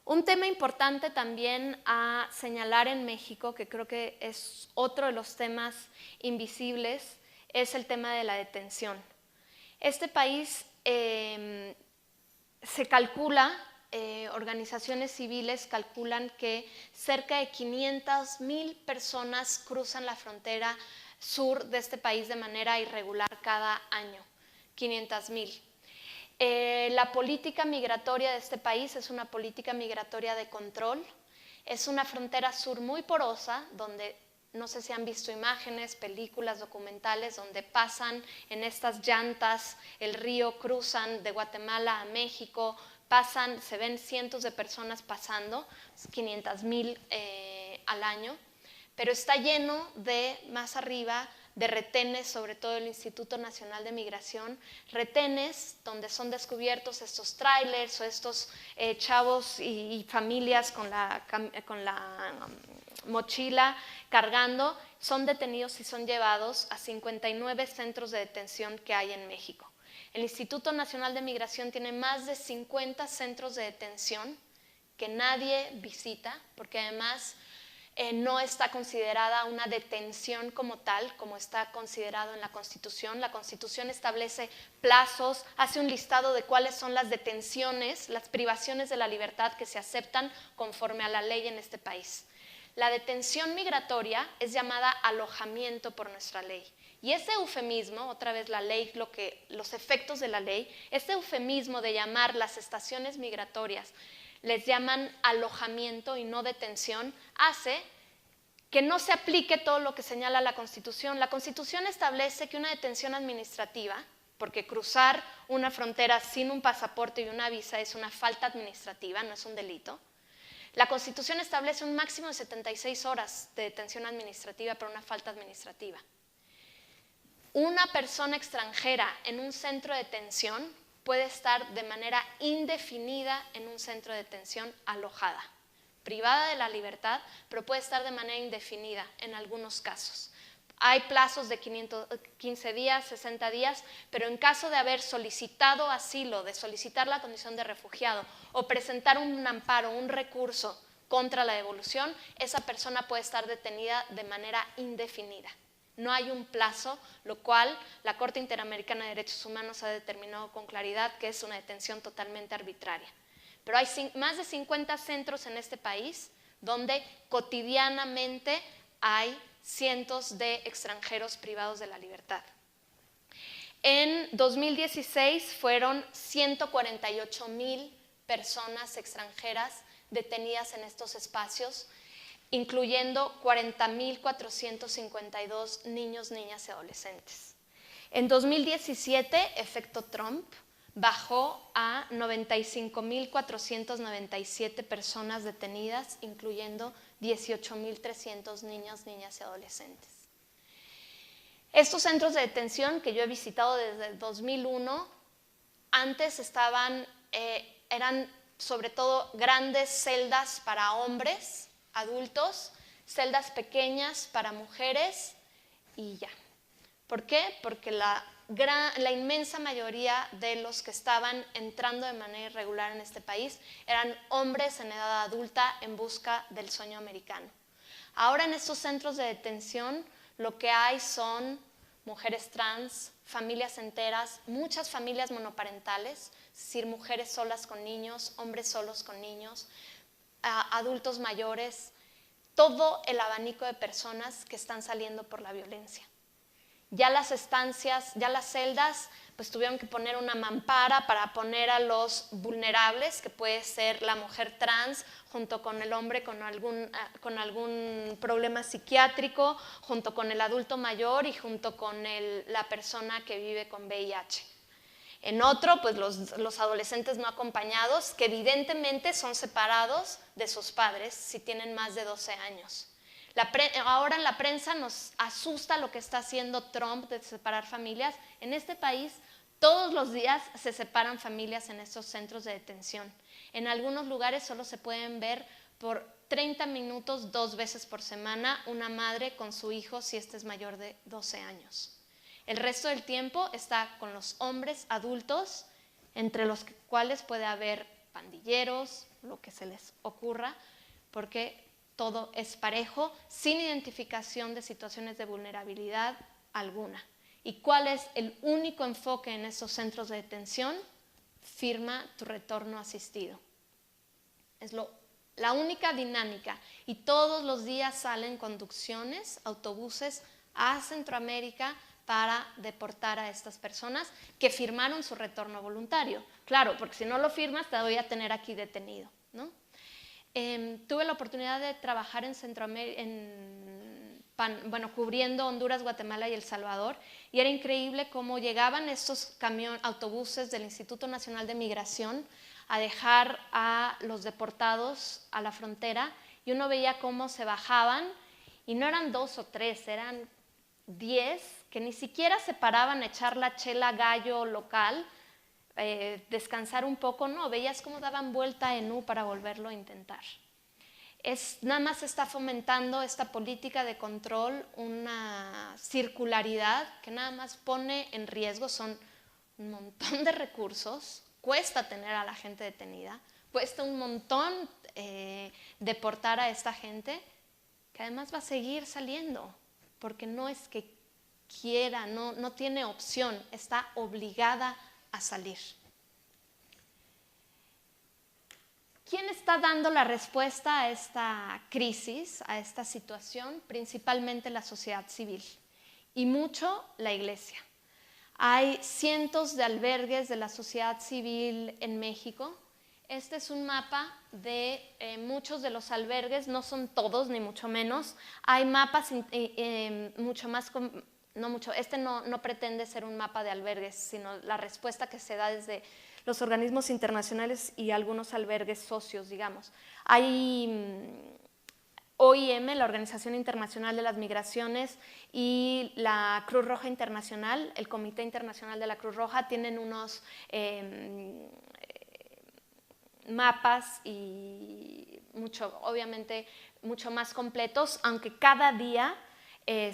Un tema importante también a señalar en México, que creo que es otro de los temas invisibles, es el tema de la detención. Este país se calcula, organizaciones civiles calculan que cerca de 500,000 personas cruzan la frontera sur de este país de manera irregular cada año, 500,000. La política migratoria de este país es una política migratoria de control, es una frontera sur muy porosa, donde no sé si han visto imágenes, películas, documentales, donde pasan en estas llantas el río, cruzan de Guatemala a México, pasan, se ven cientos de personas pasando, 500,000 al año, pero está lleno de, más arriba, de retenes, sobre todo el Instituto Nacional de Migración, retenes donde son descubiertos estos trailers o estos chavos y familias con la mochila cargando, son detenidos y son llevados a 59 centros de detención que hay en México. El Instituto Nacional de Migración tiene más de 50 centros de detención que nadie visita, porque además no está considerada una detención como tal, como está considerado en la Constitución. La Constitución establece plazos, hace un listado de cuáles son las detenciones, las privaciones de la libertad que se aceptan conforme a la ley en este país. La detención migratoria es llamada alojamiento por nuestra ley. Y ese eufemismo, otra vez la ley, los efectos de la ley, este eufemismo de llamar las estaciones migratorias, les llaman alojamiento y no detención, hace que no se aplique todo lo que señala la Constitución. La Constitución establece que una detención administrativa, porque cruzar una frontera sin un pasaporte y una visa es una falta administrativa, no es un delito. La Constitución establece un máximo de 76 horas de detención administrativa por una falta administrativa. Una persona extranjera en un centro de detención puede estar de manera indefinida en un centro de detención alojada, privada de la libertad, pero puede estar de manera indefinida en algunos casos. Hay plazos de 15 días, 60 días, pero en caso de haber solicitado asilo, de solicitar la condición de refugiado o presentar un amparo, un recurso contra la devolución, esa persona puede estar detenida de manera indefinida. No hay un plazo, lo cual la Corte Interamericana de Derechos Humanos ha determinado con claridad que es una detención totalmente arbitraria. Pero hay más de 50 centros en este país donde cotidianamente hay cientos de extranjeros privados de la libertad. En 2016 fueron 148,000 personas extranjeras detenidas en estos espacios, incluyendo 40,452 niños, niñas y adolescentes. En 2017, efecto Trump, bajó a 95,497 personas detenidas, incluyendo 18,300 niños, niñas y adolescentes. Estos centros de detención que yo he visitado desde el 2001, antes eran sobre todo grandes celdas para hombres, adultos, celdas pequeñas para mujeres y ya. ¿Por qué? Porque la inmensa mayoría de los que estaban entrando de manera irregular en este país eran hombres en edad adulta en busca del sueño americano. Ahora en estos centros de detención lo que hay son mujeres trans, familias enteras, muchas familias monoparentales, es decir, mujeres solas con niños, hombres solos con niños, adultos mayores, todo el abanico de personas que están saliendo por la violencia. Ya las estancias, ya las celdas, pues tuvieron que poner una mampara para poner a los vulnerables, que puede ser la mujer trans, junto con el hombre con algún problema psiquiátrico, junto con el adulto mayor y junto con la persona que vive con VIH. En otro, pues los adolescentes no acompañados, que evidentemente son separados de sus padres si tienen más de 12 años. Ahora en la prensa nos asusta lo que está haciendo Trump de separar familias. En este país todos los días se separan familias en estos centros de detención. En algunos lugares solo se pueden ver por 30 minutos 2 veces por semana una madre con su hijo si este es mayor de 12 años. El resto del tiempo está con los hombres adultos, entre los cuales puede haber pandilleros, lo que se les ocurra, porque todo es parejo, sin identificación de situaciones de vulnerabilidad alguna. ¿Y cuál es el único enfoque en estos centros de detención? Firma tu retorno asistido. Es la única dinámica. Y todos los días salen conducciones, autobuses a Centroamérica para deportar a estas personas que firmaron su retorno voluntario. Claro, porque si no lo firmas te voy a tener aquí detenido, ¿no? Tuve la oportunidad de trabajar en Centroamérica, cubriendo Honduras, Guatemala y El Salvador, y era increíble cómo llegaban estos autobuses del Instituto Nacional de Migración a dejar a los deportados a la frontera, y uno veía cómo se bajaban, y no eran 2 o 3, eran 10 que ni siquiera se paraban a echar la chela gallo local, descansar un poco, no, veías cómo daban vuelta en U para volverlo a intentar. Nada más está fomentando esta política de control, una circularidad que nada más pone en riesgo, son un montón de recursos, cuesta tener a la gente detenida, cuesta un montón deportar a esta gente, que además va a seguir saliendo, porque no es que quiera, no tiene opción, está obligada a salir. ¿Quién está dando la respuesta a esta crisis, a esta situación? Principalmente la sociedad civil y mucho la Iglesia. Hay cientos de albergues de la sociedad civil en México. Este es un mapa de muchos de los albergues, no son todos ni mucho menos. Hay mapas mucho más, no mucho, no pretende ser un mapa de albergues, sino la respuesta que se da desde los organismos internacionales y algunos albergues socios, digamos. Hay OIM, la Organización Internacional de las Migraciones, y la Cruz Roja Internacional, el Comité Internacional de la Cruz Roja, tienen unos mapas y obviamente mucho más completos, aunque cada día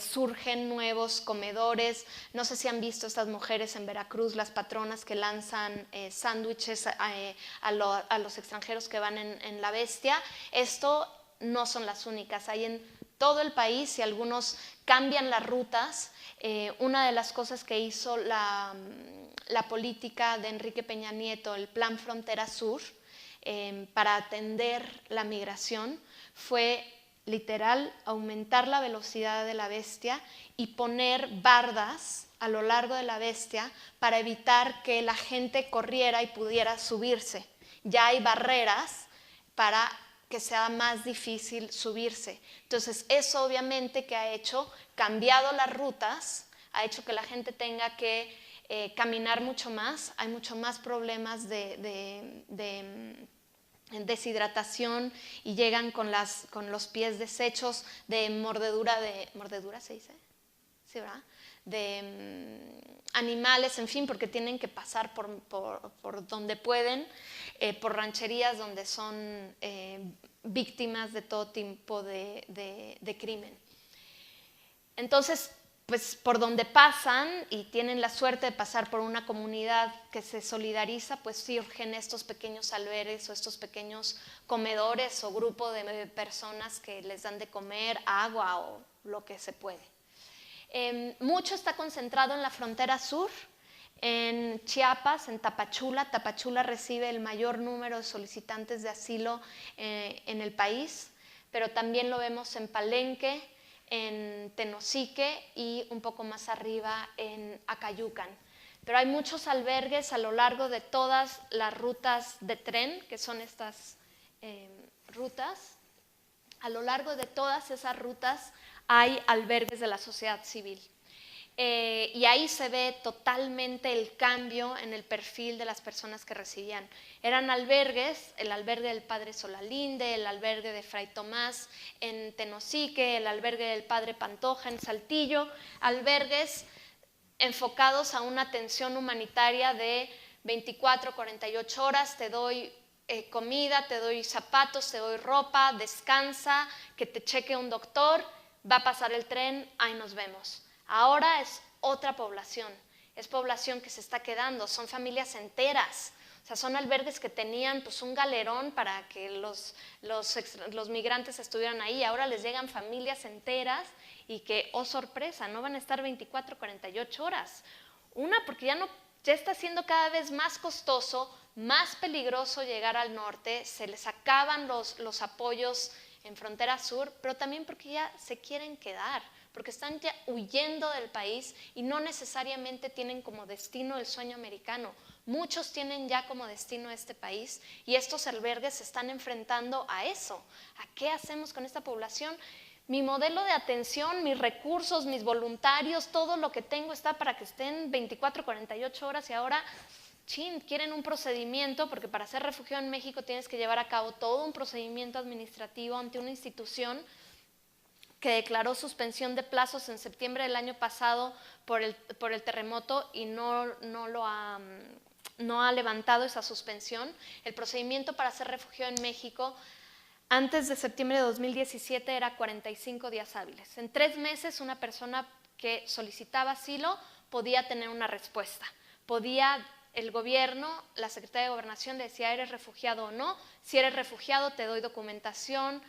surgen nuevos comedores. No sé si han visto estas mujeres en Veracruz, las patronas que lanzan sándwiches a los extranjeros que van en La Bestia. Esto no son las únicas, hay en todo el país y algunos cambian las rutas. Una de las cosas que hizo la política de Enrique Peña Nieto, el Plan Frontera Sur, para atender la migración, fue literal aumentar la velocidad de La Bestia y poner bardas a lo largo de La Bestia para evitar que la gente corriera y pudiera subirse. Ya hay barreras para que sea más difícil subirse. Entonces, eso obviamente que ha hecho, cambiado las rutas, ha hecho que la gente tenga que caminar mucho más, hay mucho más problemas de deshidratación y llegan con los pies deshechos, de mordedura se dice, ¿sí, verdad? De animales, en fin, porque tienen que pasar por donde pueden, por rancherías donde son víctimas de todo tipo de crimen. Entonces, pues por donde pasan y tienen la suerte de pasar por una comunidad que se solidariza, pues surgen estos pequeños albergues o estos pequeños comedores o grupo de personas que les dan de comer, agua o lo que se puede. Mucho está concentrado en la frontera sur, en Chiapas, en Tapachula. Tapachula recibe el mayor número de solicitantes de asilo en el país, pero también lo vemos en Palenque, en Tenosique y un poco más arriba en Acayucan. Pero hay muchos albergues a lo largo de todas las rutas de tren, que son estas rutas. A lo largo de todas esas rutas hay albergues de la sociedad civil. Y ahí se ve totalmente el cambio en el perfil de las personas que recibían. Eran albergues, el albergue del Padre Solalinde, el albergue de Fray Tomás en Tenosique, el albergue del Padre Pantoja en Saltillo, albergues enfocados a una atención humanitaria de 24, 48 horas, te doy comida, te doy zapatos, te doy ropa, descansa, que te cheque un doctor, va a pasar el tren, ahí nos vemos. Ahora es otra población, es población que se está quedando, son familias enteras, o sea, son albergues que tenían pues un galerón para que los migrantes estuvieran ahí, ahora les llegan familias enteras y que, oh sorpresa, no van a estar 24, 48 horas. Una, porque ya está siendo cada vez más costoso, más peligroso llegar al norte, se les acaban los apoyos en frontera sur, pero también porque ya se quieren quedar, porque están ya huyendo del país y no necesariamente tienen como destino el sueño americano. Muchos tienen ya como destino este país y estos albergues se están enfrentando a eso. ¿A qué hacemos con esta población? Mi modelo de atención, mis recursos, mis voluntarios, todo lo que tengo está para que estén 24, 48 horas y ahora, quieren un procedimiento, porque para ser refugiado en México tienes que llevar a cabo todo un procedimiento administrativo ante una institución que declaró suspensión de plazos en septiembre del año pasado por el terremoto y no ha levantado esa suspensión. El procedimiento para ser refugiado en México antes de septiembre de 2017 era 45 días hábiles. En 3 meses una persona que solicitaba asilo podía tener una respuesta. El gobierno, la Secretaría de Gobernación decía, ¿eres refugiado o no? Si eres refugiado te doy documentación,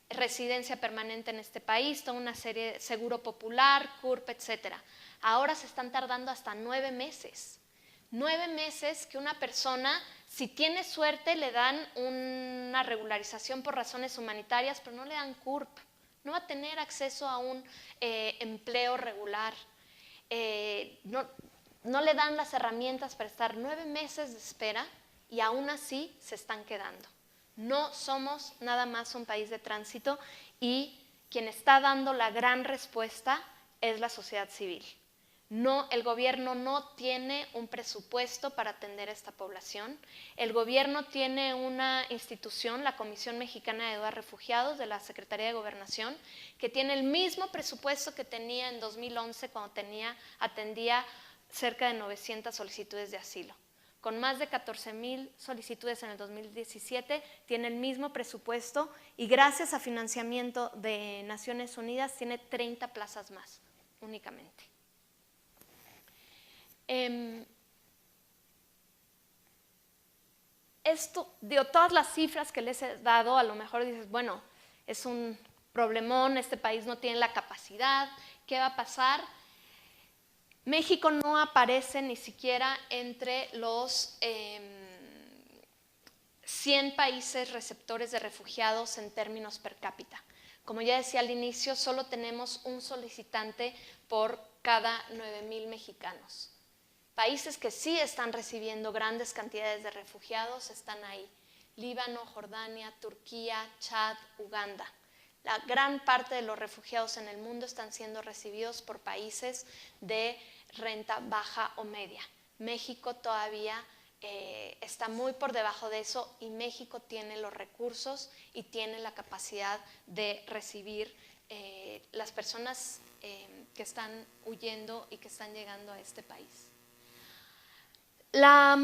residencia permanente en este país, toda una serie de seguro popular, CURP, etc. Ahora se están tardando hasta 9 meses. 9 meses que una persona, si tiene suerte, le dan una regularización por razones humanitarias, pero no le dan CURP, no va a tener acceso a un empleo regular, no le dan las herramientas para estar 9 meses de espera y aún así se están quedando. No somos nada más un país de tránsito y quien está dando la gran respuesta es la sociedad civil. No, el gobierno no tiene un presupuesto para atender a esta población. El gobierno tiene una institución, la Comisión Mexicana de Ayuda a Refugiados de la Secretaría de Gobernación, que tiene el mismo presupuesto que tenía en 2011 cuando atendía cerca de 900 solicitudes de asilo. Con más de 14,000 solicitudes en el 2017, tiene el mismo presupuesto y gracias a financiamiento de Naciones Unidas tiene 30 plazas más únicamente. Todas las cifras que les he dado, a lo mejor dices, bueno, es un problemón, este país no tiene la capacidad, ¿qué va a pasar? México no aparece ni siquiera entre los 100 países receptores de refugiados en términos per cápita. Como ya decía al inicio, solo tenemos un solicitante por cada 9,000 mexicanos. Países que sí están recibiendo grandes cantidades de refugiados están ahí: Líbano, Jordania, Turquía, Chad, Uganda. La gran parte de los refugiados en el mundo están siendo recibidos por países de renta baja o media. México todavía está muy por debajo de eso y México tiene los recursos y tiene la capacidad de recibir las personas que están huyendo y que están llegando a este país. La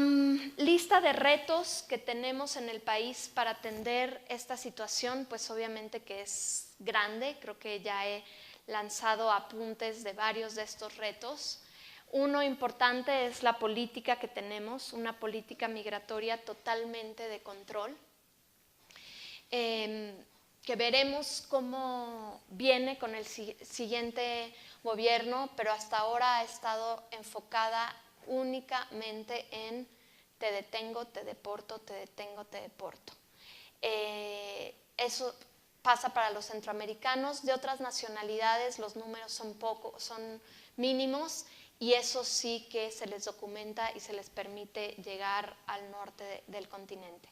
lista de retos que tenemos en el país para atender esta situación, pues obviamente que es grande. Creo que ya he lanzado apuntes de varios de estos retos. Uno importante es la política que tenemos, una política migratoria totalmente de control, que veremos cómo viene con el siguiente gobierno, pero hasta ahora ha estado enfocada únicamente en te detengo, te deporto, te detengo, te deporto. Eso pasa para los centroamericanos. De otras nacionalidades los números son mínimos y eso sí que se les documenta y se les permite llegar al norte del continente.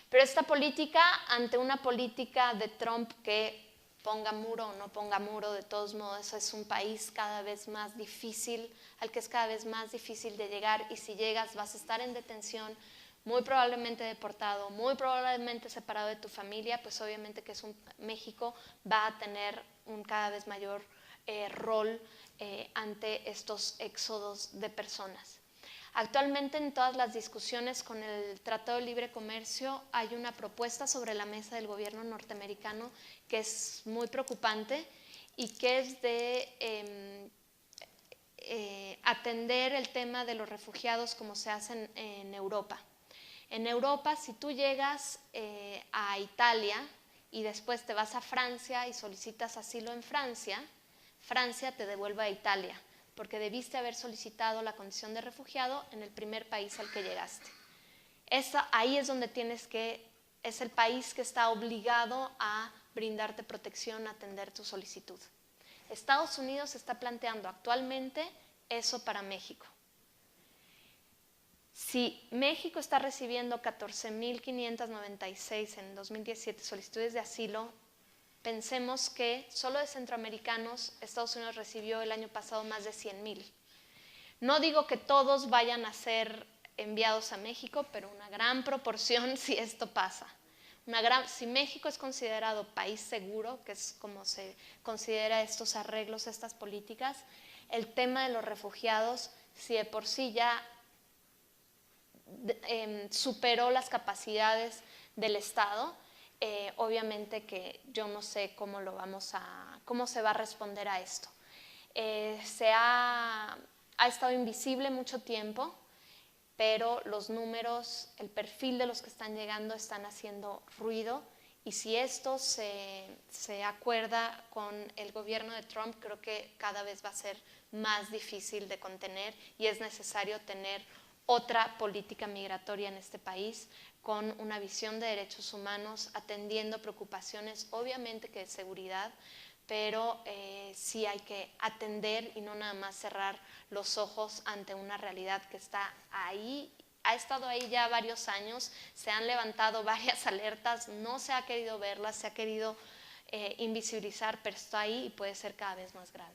Pero esta política, ante una política de Trump que ponga muro o no ponga muro, de todos modos es un país cada vez más difícil, al que es cada vez más difícil de llegar, y si llegas vas a estar en detención, muy probablemente deportado, muy probablemente separado de tu familia, pues obviamente que México va a tener un cada vez mayor rol ante estos éxodos de personas. Actualmente en todas las discusiones con el Tratado de Libre Comercio hay una propuesta sobre la mesa del gobierno norteamericano que es muy preocupante y que es de atender el tema de los refugiados como se hace en Europa. En Europa, si tú llegas a Italia y después te vas a Francia y solicitas asilo en Francia, Francia te devuelve a Italia, porque debiste haber solicitado la condición de refugiado en el primer país al que llegaste. Ahí es donde es el país que está obligado a brindarte protección, a atender tu solicitud. Estados Unidos está planteando actualmente eso para México. Si México está recibiendo 14,596 en 2017 solicitudes de asilo, pensemos que solo de centroamericanos Estados Unidos recibió el año pasado más de 100,000. No digo que todos vayan a ser enviados a México, pero una gran proporción si esto pasa. si México es considerado país seguro, que es como se considera estos arreglos, estas políticas, el tema de los refugiados, si de por sí ya superó las capacidades del Estado, obviamente que yo no sé cómo se va a responder a esto. Ha estado invisible mucho tiempo, pero los números, el perfil de los que están llegando están haciendo ruido, y si esto se acuerda con el gobierno de Trump, creo que cada vez va a ser más difícil de contener, y es necesario tener otra política migratoria en este país con una visión de derechos humanos, atendiendo preocupaciones obviamente que de seguridad, pero sí hay que atender y no nada más cerrar los ojos ante una realidad que está ahí, ha estado ahí ya varios años, se han levantado varias alertas, no se ha querido verlas, se ha querido invisibilizar, pero está ahí y puede ser cada vez más grave.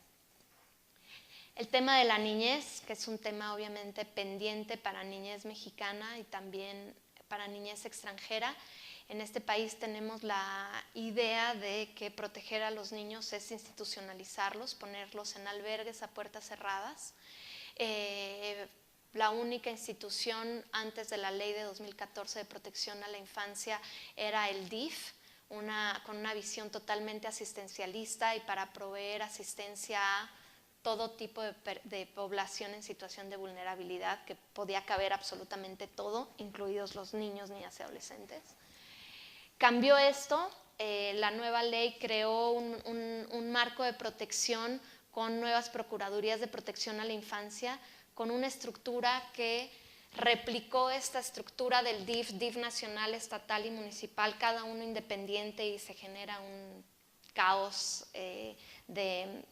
El tema de la niñez, que es un tema obviamente pendiente para niñez mexicana y también para niñez extranjera. En este país tenemos la idea de que proteger a los niños es institucionalizarlos, ponerlos en albergues a puertas cerradas. La única institución antes de la ley de 2014 de protección a la infancia era el DIF, con una visión totalmente asistencialista y para proveer asistencia a todo tipo de población en situación de vulnerabilidad, que podía caber absolutamente todo, incluidos los niños, niñas y adolescentes. Cambió esto, la nueva ley creó un marco de protección con nuevas procuradurías de protección a la infancia, con una estructura que replicó esta estructura del DIF nacional, estatal y municipal, cada uno independiente, y se genera un caos de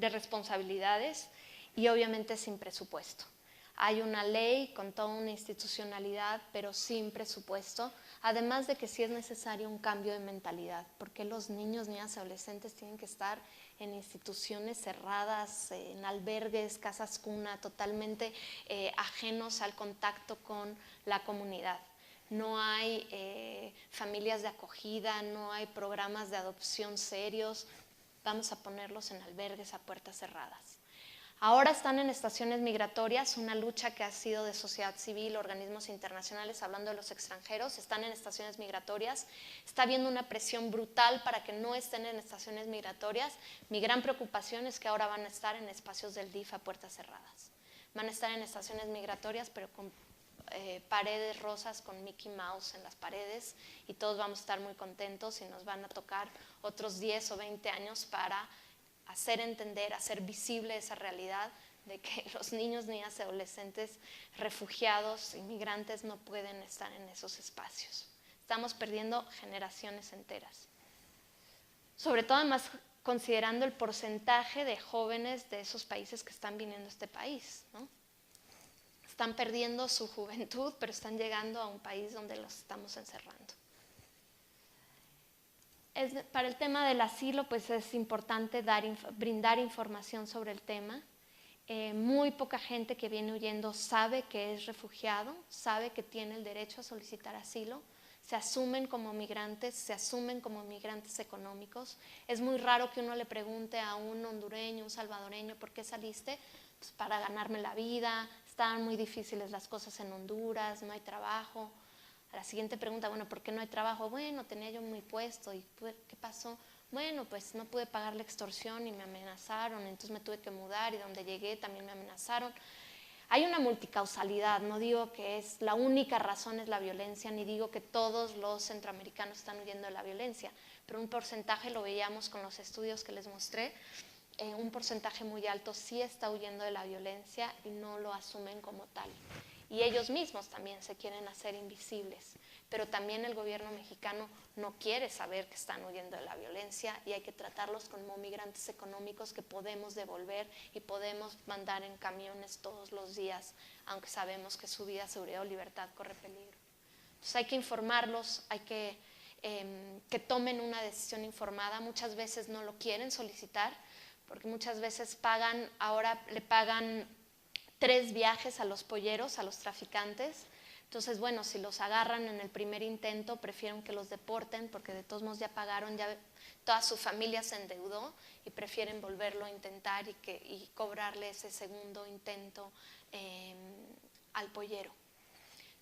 responsabilidades y obviamente sin presupuesto. Hay una ley con toda una institucionalidad, pero sin presupuesto, además de que sí es necesario un cambio de mentalidad, porque los niños, niñas y adolescentes tienen que estar en instituciones cerradas, en albergues, casas cuna, totalmente ajenos al contacto con la comunidad. No hay familias de acogida, no hay programas de adopción serios. Vamos a ponerlos en albergues a puertas cerradas. Ahora están en estaciones migratorias, una lucha que ha sido de sociedad civil, organismos internacionales, hablando de los extranjeros, están en estaciones migratorias. Está habiendo una presión brutal para que no estén en estaciones migratorias. Mi gran preocupación es que ahora van a estar en espacios del DIF a puertas cerradas. Van a estar en estaciones migratorias, pero con paredes rosas con Mickey Mouse en las paredes, y todos vamos a estar muy contentos, y nos van a tocar otros 10 o 20 años para hacer entender, hacer visible esa realidad de que los niños, niñas y adolescentes refugiados, inmigrantes, no pueden estar en esos espacios. Estamos perdiendo generaciones enteras. Sobre todo, además, considerando el porcentaje de jóvenes de esos países que están viniendo a este país, ¿no? Están perdiendo su juventud, pero están llegando a un país donde los estamos encerrando. Para el tema del asilo, pues es importante brindar información sobre el tema. Muy poca gente que viene huyendo sabe que es refugiado, sabe que tiene el derecho a solicitar asilo. Se asumen como migrantes, se asumen como migrantes económicos. Es muy raro que uno le pregunte a un hondureño, un salvadoreño, ¿por qué saliste? Pues para ganarme la vida, estaban muy difíciles las cosas en Honduras, no hay trabajo. A la siguiente pregunta, bueno, ¿por qué no hay trabajo? Bueno, tenía yo mi puesto, ¿y qué pasó? Bueno, pues no pude pagar la extorsión y me amenazaron, entonces me tuve que mudar, y donde llegué también me amenazaron. Hay una multicausalidad, no digo que es la única razón es la violencia, ni digo que todos los centroamericanos están huyendo de la violencia, pero un porcentaje, lo veíamos con los estudios que les mostré, un porcentaje muy alto sí está huyendo de la violencia y no lo asumen como tal. Y ellos mismos también se quieren hacer invisibles, pero también el gobierno mexicano no quiere saber que están huyendo de la violencia, y hay que tratarlos como migrantes económicos que podemos devolver y podemos mandar en camiones todos los días, aunque sabemos que su vida, seguridad o libertad corre peligro. Entonces hay que informarlos, hay que tomen una decisión informada. Muchas veces no lo quieren solicitar, porque muchas veces ahora le pagan 3 viajes a los polleros, a los traficantes, Entonces, bueno, si los agarran en el primer intento, prefieren que los deporten porque de todos modos ya pagaron, ya toda su familia se endeudó y prefieren volverlo a intentar y cobrarle ese segundo intento al pollero.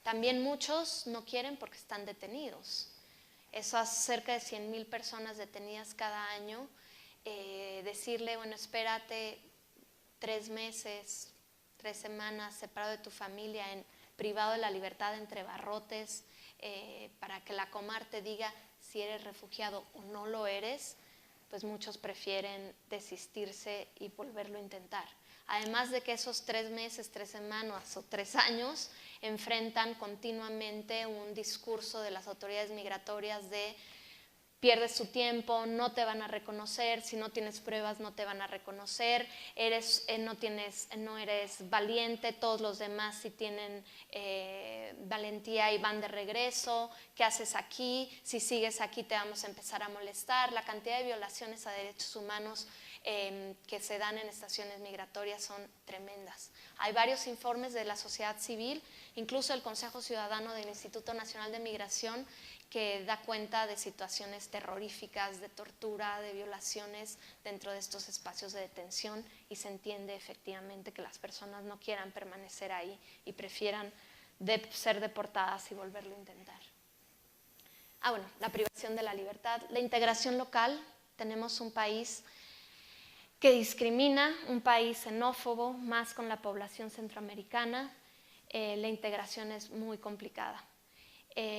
También muchos no quieren porque están detenidos. Esas cerca de 100,000 personas detenidas cada año, decirle, bueno, espérate 3 meses, 3 semanas separado de tu familia, privado de la libertad entre barrotes, para que la Comar te diga si eres refugiado o no lo eres, pues muchos prefieren desistirse y volverlo a intentar. Además de que esos 3 meses, 3 semanas o 3 años enfrentan continuamente un discurso de las autoridades migratorias de pierdes tu tiempo, no te van a reconocer, si no tienes pruebas no te van a reconocer, no eres valiente, todos los demás sí tienen valentía y van de regreso, ¿qué haces aquí? Si sigues aquí te vamos a empezar a molestar. La cantidad de violaciones a derechos humanos que se dan en estaciones migratorias son tremendas. Hay varios informes de la sociedad civil, incluso el Consejo Ciudadano del Instituto Nacional de Migración, que da cuenta de situaciones terroríficas, de tortura, de violaciones dentro de estos espacios de detención, y se entiende efectivamente que las personas no quieran permanecer ahí y prefieran ser deportadas y volverlo a intentar. Bueno, la privación de la libertad, la integración local. Tenemos un país que discrimina, un país xenófobo, más con la población centroamericana. La integración es muy complicada.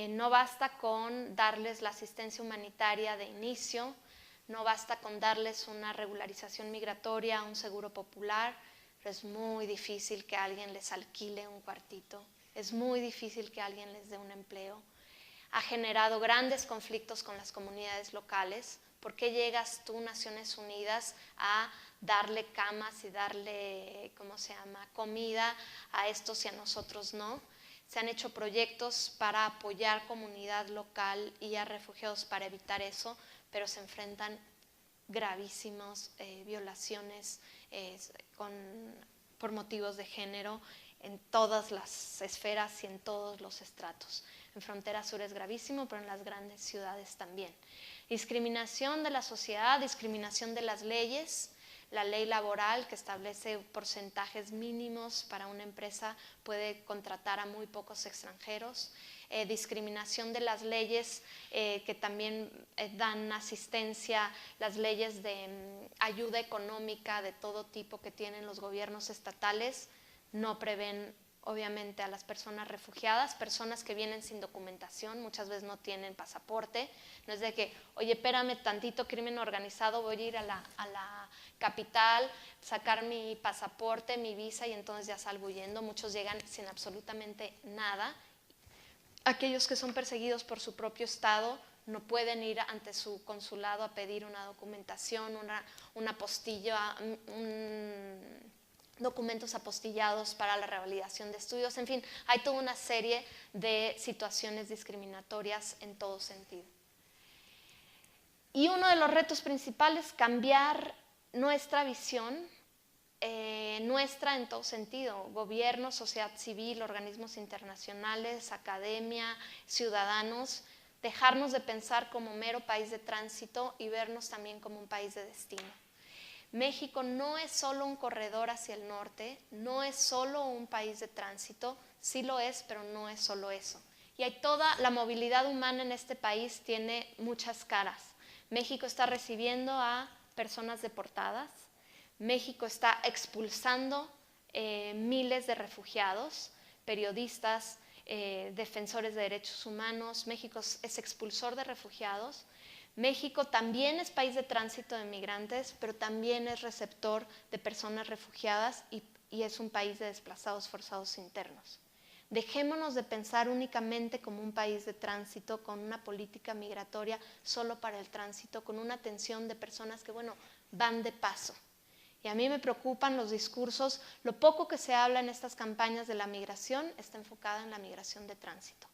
No basta con darles la asistencia humanitaria de inicio, no basta con darles una regularización migratoria, un seguro popular, pero es muy difícil que alguien les alquile un cuartito, es muy difícil que alguien les dé un empleo. Ha generado grandes conflictos con las comunidades locales. ¿Por qué llegas tú, Naciones Unidas, a darle camas y darle, comida a estos y a nosotros no? Se han hecho proyectos para apoyar comunidad local y a refugiados para evitar eso, pero se enfrentan gravísimas violaciones por motivos de género en todas las esferas y en todos los estratos. En frontera sur es gravísimo, pero en las grandes ciudades también. Discriminación de la sociedad, discriminación de las leyes. La ley laboral, que establece porcentajes mínimos para una empresa, puede contratar a muy pocos extranjeros. Discriminación de las leyes que también dan asistencia, las leyes de ayuda económica de todo tipo que tienen los gobiernos estatales, no prevén obviamente a las personas refugiadas, personas que vienen sin documentación, muchas veces no tienen pasaporte. No es de que, oye, espérame tantito, crimen organizado, voy a ir a la capital, sacar mi pasaporte, mi visa y entonces ya salgo huyendo. Muchos llegan sin absolutamente nada. Aquellos que son perseguidos por su propio estado no pueden ir ante su consulado a pedir una documentación, una apostilla, documentos apostillados para la revalidación de estudios. En fin, hay toda una serie de situaciones discriminatorias en todo sentido. Y uno de los retos principales, cambiar nuestra visión, nuestra en todo sentido, gobierno, sociedad civil, organismos internacionales, academia, ciudadanos, dejarnos de pensar como mero país de tránsito y vernos también como un país de destino. México no es solo un corredor hacia el norte, no es solo un país de tránsito, sí lo es, pero no es solo eso. Y hay toda la movilidad humana en este país, tiene muchas caras. México está recibiendo a personas deportadas, México está expulsando miles de refugiados, periodistas, defensores de derechos humanos. México es expulsor de refugiados. México también es país de tránsito de migrantes, pero también es receptor de personas refugiadas y es un país de desplazados forzados internos. Dejémonos de pensar únicamente como un país de tránsito, con una política migratoria solo para el tránsito, con una atención de personas que, van de paso. Y a mí me preocupan los discursos, lo poco que se habla en estas campañas de la migración está enfocada en la migración de tránsito.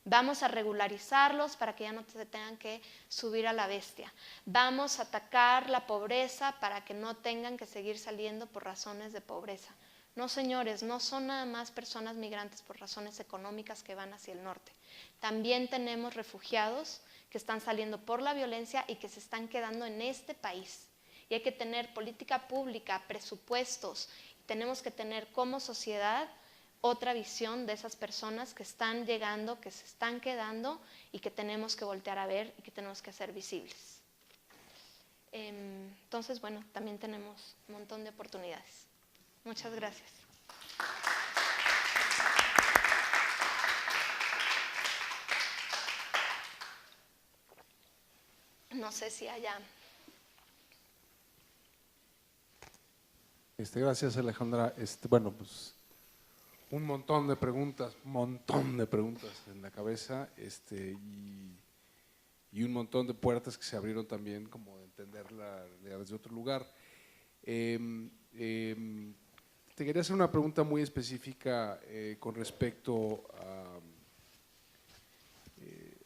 Vamos a regularizarlos para que ya no se tengan que subir a la bestia. Vamos a atacar la pobreza para que no tengan que seguir saliendo por razones de pobreza. No, señores, no son nada más personas migrantes por razones económicas que van hacia el norte. También tenemos refugiados que están saliendo por la violencia y que se están quedando en este país. Y hay que tener política pública, presupuestos. Tenemos que tener como sociedad otra visión de esas personas que están llegando, que se están quedando y que tenemos que voltear a ver y que tenemos que hacer visibles. Entonces, bueno, también tenemos un montón de oportunidades. Muchas gracias. No sé si haya… Gracias, Alejandra. Bueno, pues un montón de preguntas en la cabeza, y un montón de puertas que se abrieron también, como de entender la realidad desde otro lugar. Te quería hacer una pregunta muy específica con respecto a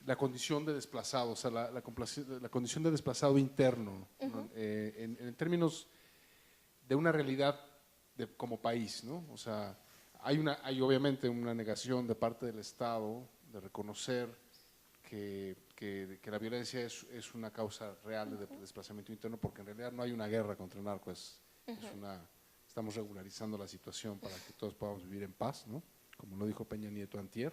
la condición de desplazado, o sea, la condición de desplazado interno, ¿no? En términos de una realidad como país, ¿no? O sea, hay obviamente una negación de parte del Estado de reconocer que la violencia es una causa real de desplazamiento interno, porque en realidad no hay una guerra contra el narco, estamos regularizando la situación para que todos podamos vivir en paz, ¿no? Como lo dijo Peña Nieto antier.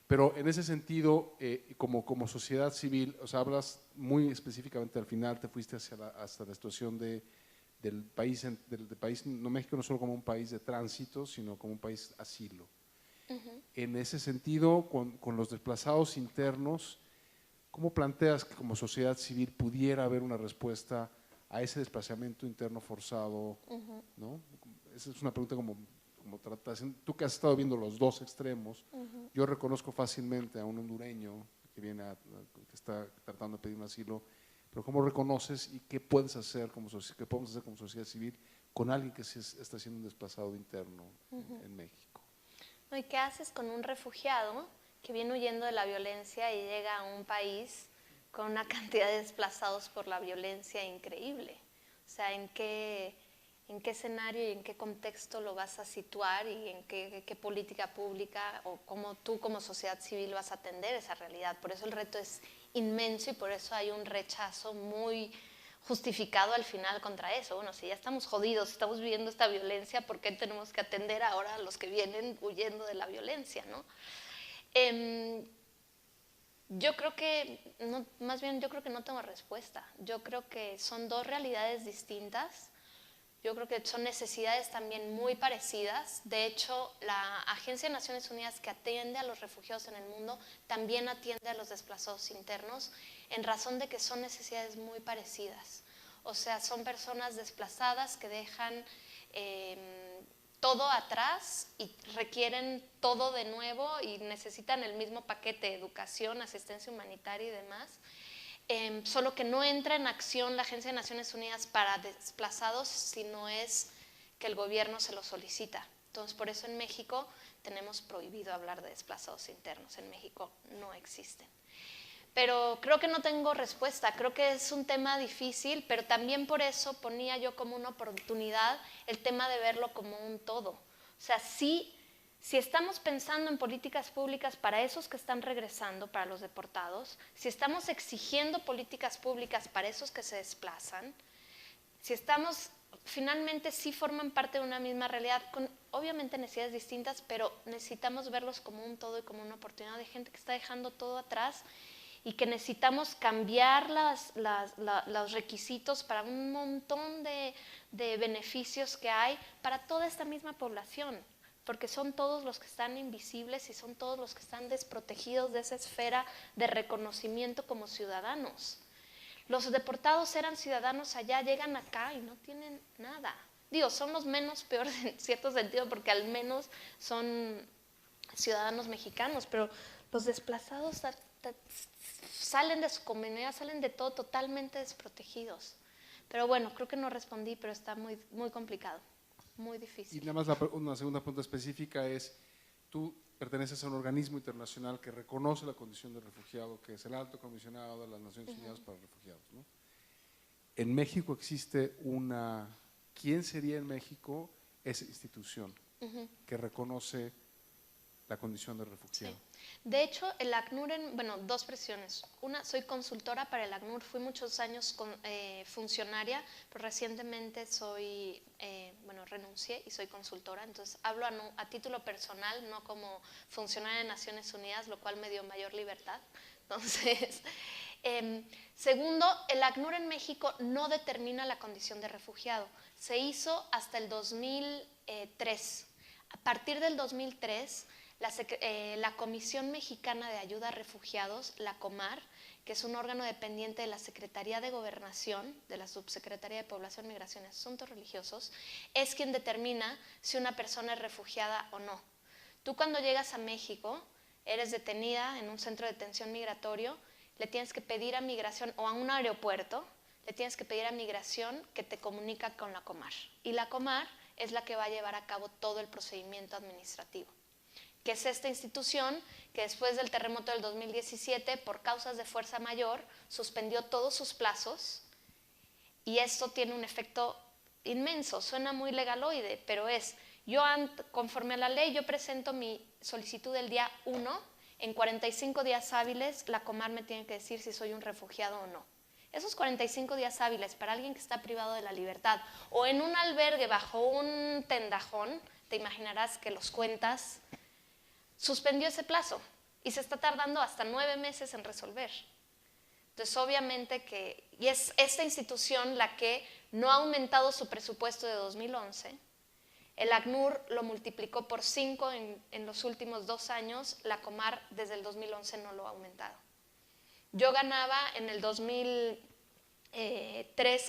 Pero en ese sentido, como sociedad civil, o sea, hablas muy específicamente al final, te fuiste hasta la situación del país, no, México no solo como un país de tránsito, sino como un país asilo. En ese sentido, con los desplazados internos, ¿cómo planteas que como sociedad civil pudiera haber una respuesta a ese desplazamiento interno forzado? ¿No? Esa es una pregunta como tratas, tú que has estado viendo los dos extremos. Yo reconozco fácilmente a un hondureño que está tratando de pedir un asilo, pero ¿cómo reconoces y qué puedes hacer qué podemos hacer como sociedad civil con alguien que está siendo un desplazado interno en México? ¿Y qué haces con un refugiado que viene huyendo de la violencia y llega a un país con una cantidad de desplazados por la violencia increíble? O sea, ¿en qué escenario y en qué contexto lo vas a situar y en qué política pública o cómo tú como sociedad civil vas a atender esa realidad? Por eso el reto es inmenso y por eso hay un rechazo muy justificado al final contra eso. Bueno, si ya estamos jodidos, estamos viviendo esta violencia, ¿por qué tenemos que atender ahora a los que vienen huyendo de la violencia, ¿no? Yo creo que, yo creo que no tengo respuesta. Yo creo que son dos realidades distintas. Yo creo que son necesidades también muy parecidas. De hecho, la Agencia de Naciones Unidas, que atiende a los refugiados en el mundo, también atiende a los desplazados internos, en razón de que son necesidades muy parecidas. O sea, son personas desplazadas que dejan todo atrás y requieren todo de nuevo y necesitan el mismo paquete: educación, asistencia humanitaria y demás. Solo que no entra en acción la Agencia de Naciones Unidas para desplazados si no es que el gobierno se lo solicita. Entonces, por eso en México tenemos prohibido hablar de desplazados internos. En México no existen. Pero creo que no tengo respuesta, creo que es un tema difícil, pero también por eso ponía yo como una oportunidad el tema de verlo como un todo. O sea, si estamos pensando en políticas públicas para esos que están regresando, para los deportados, si estamos exigiendo políticas públicas para esos que se desplazan, si estamos, finalmente sí forman parte de una misma realidad, con obviamente necesidades distintas, pero necesitamos verlos como un todo y como una oportunidad de gente que está dejando todo atrás y que necesitamos cambiar los requisitos para un montón de beneficios que hay para toda esta misma población, porque son todos los que están invisibles y son todos los que están desprotegidos de esa esfera de reconocimiento como ciudadanos. Los deportados eran ciudadanos allá, llegan acá y no tienen nada. Digo, son los menos peores en cierto sentido, porque al menos son ciudadanos mexicanos, pero los desplazados salen de su comunidad, salen de todo totalmente desprotegidos. Pero bueno, creo que no respondí, pero está muy, muy complicado, muy difícil. Y nada más una segunda pregunta específica es, tú perteneces a un organismo internacional que reconoce la condición de refugiado, que es el Alto Comisionado de las Naciones Unidas para Refugiados, ¿no? En México existe ¿quién sería en México esa institución que reconoce la condición de refugiado. Sí. De hecho, el ACNUR, bueno, dos presiones. Una, soy consultora para el ACNUR, fui muchos años funcionaria, pero recientemente renuncié y soy consultora, entonces hablo a título personal, no como funcionaria de Naciones Unidas, lo cual me dio mayor libertad. Entonces, segundo, el ACNUR en México no determina la condición de refugiado. Se hizo hasta el 2003. A partir del 2003, la Comisión Mexicana de Ayuda a Refugiados, la COMAR, que es un órgano dependiente de la Secretaría de Gobernación, de la Subsecretaría de Población, Migración y Asuntos Religiosos, es quien determina si una persona es refugiada o no. Tú cuando llegas a México, eres detenida en un centro de detención migratorio, le tienes que pedir a Migración o a un aeropuerto, le tienes que pedir a Migración que te comunica con la COMAR. Y la COMAR es la que va a llevar a cabo todo el procedimiento administrativo, que es esta institución que después del terremoto del 2017, por causas de fuerza mayor, suspendió todos sus plazos, y esto tiene un efecto inmenso. Suena muy legaloide, pero conforme a la ley, yo presento mi solicitud el día 1, en 45 días hábiles la COMAR me tiene que decir si soy un refugiado o no. Esos 45 días hábiles para alguien que está privado de la libertad o en un albergue bajo un tendajón, te imaginarás que los cuentas, suspendió ese plazo y se está tardando hasta 9 meses en resolver. Entonces, obviamente y es esta institución la que no ha aumentado su presupuesto de 2011. El ACNUR lo multiplicó por 5 en los últimos 2 años, la COMAR desde el 2011 no lo ha aumentado. Yo ganaba en el 2003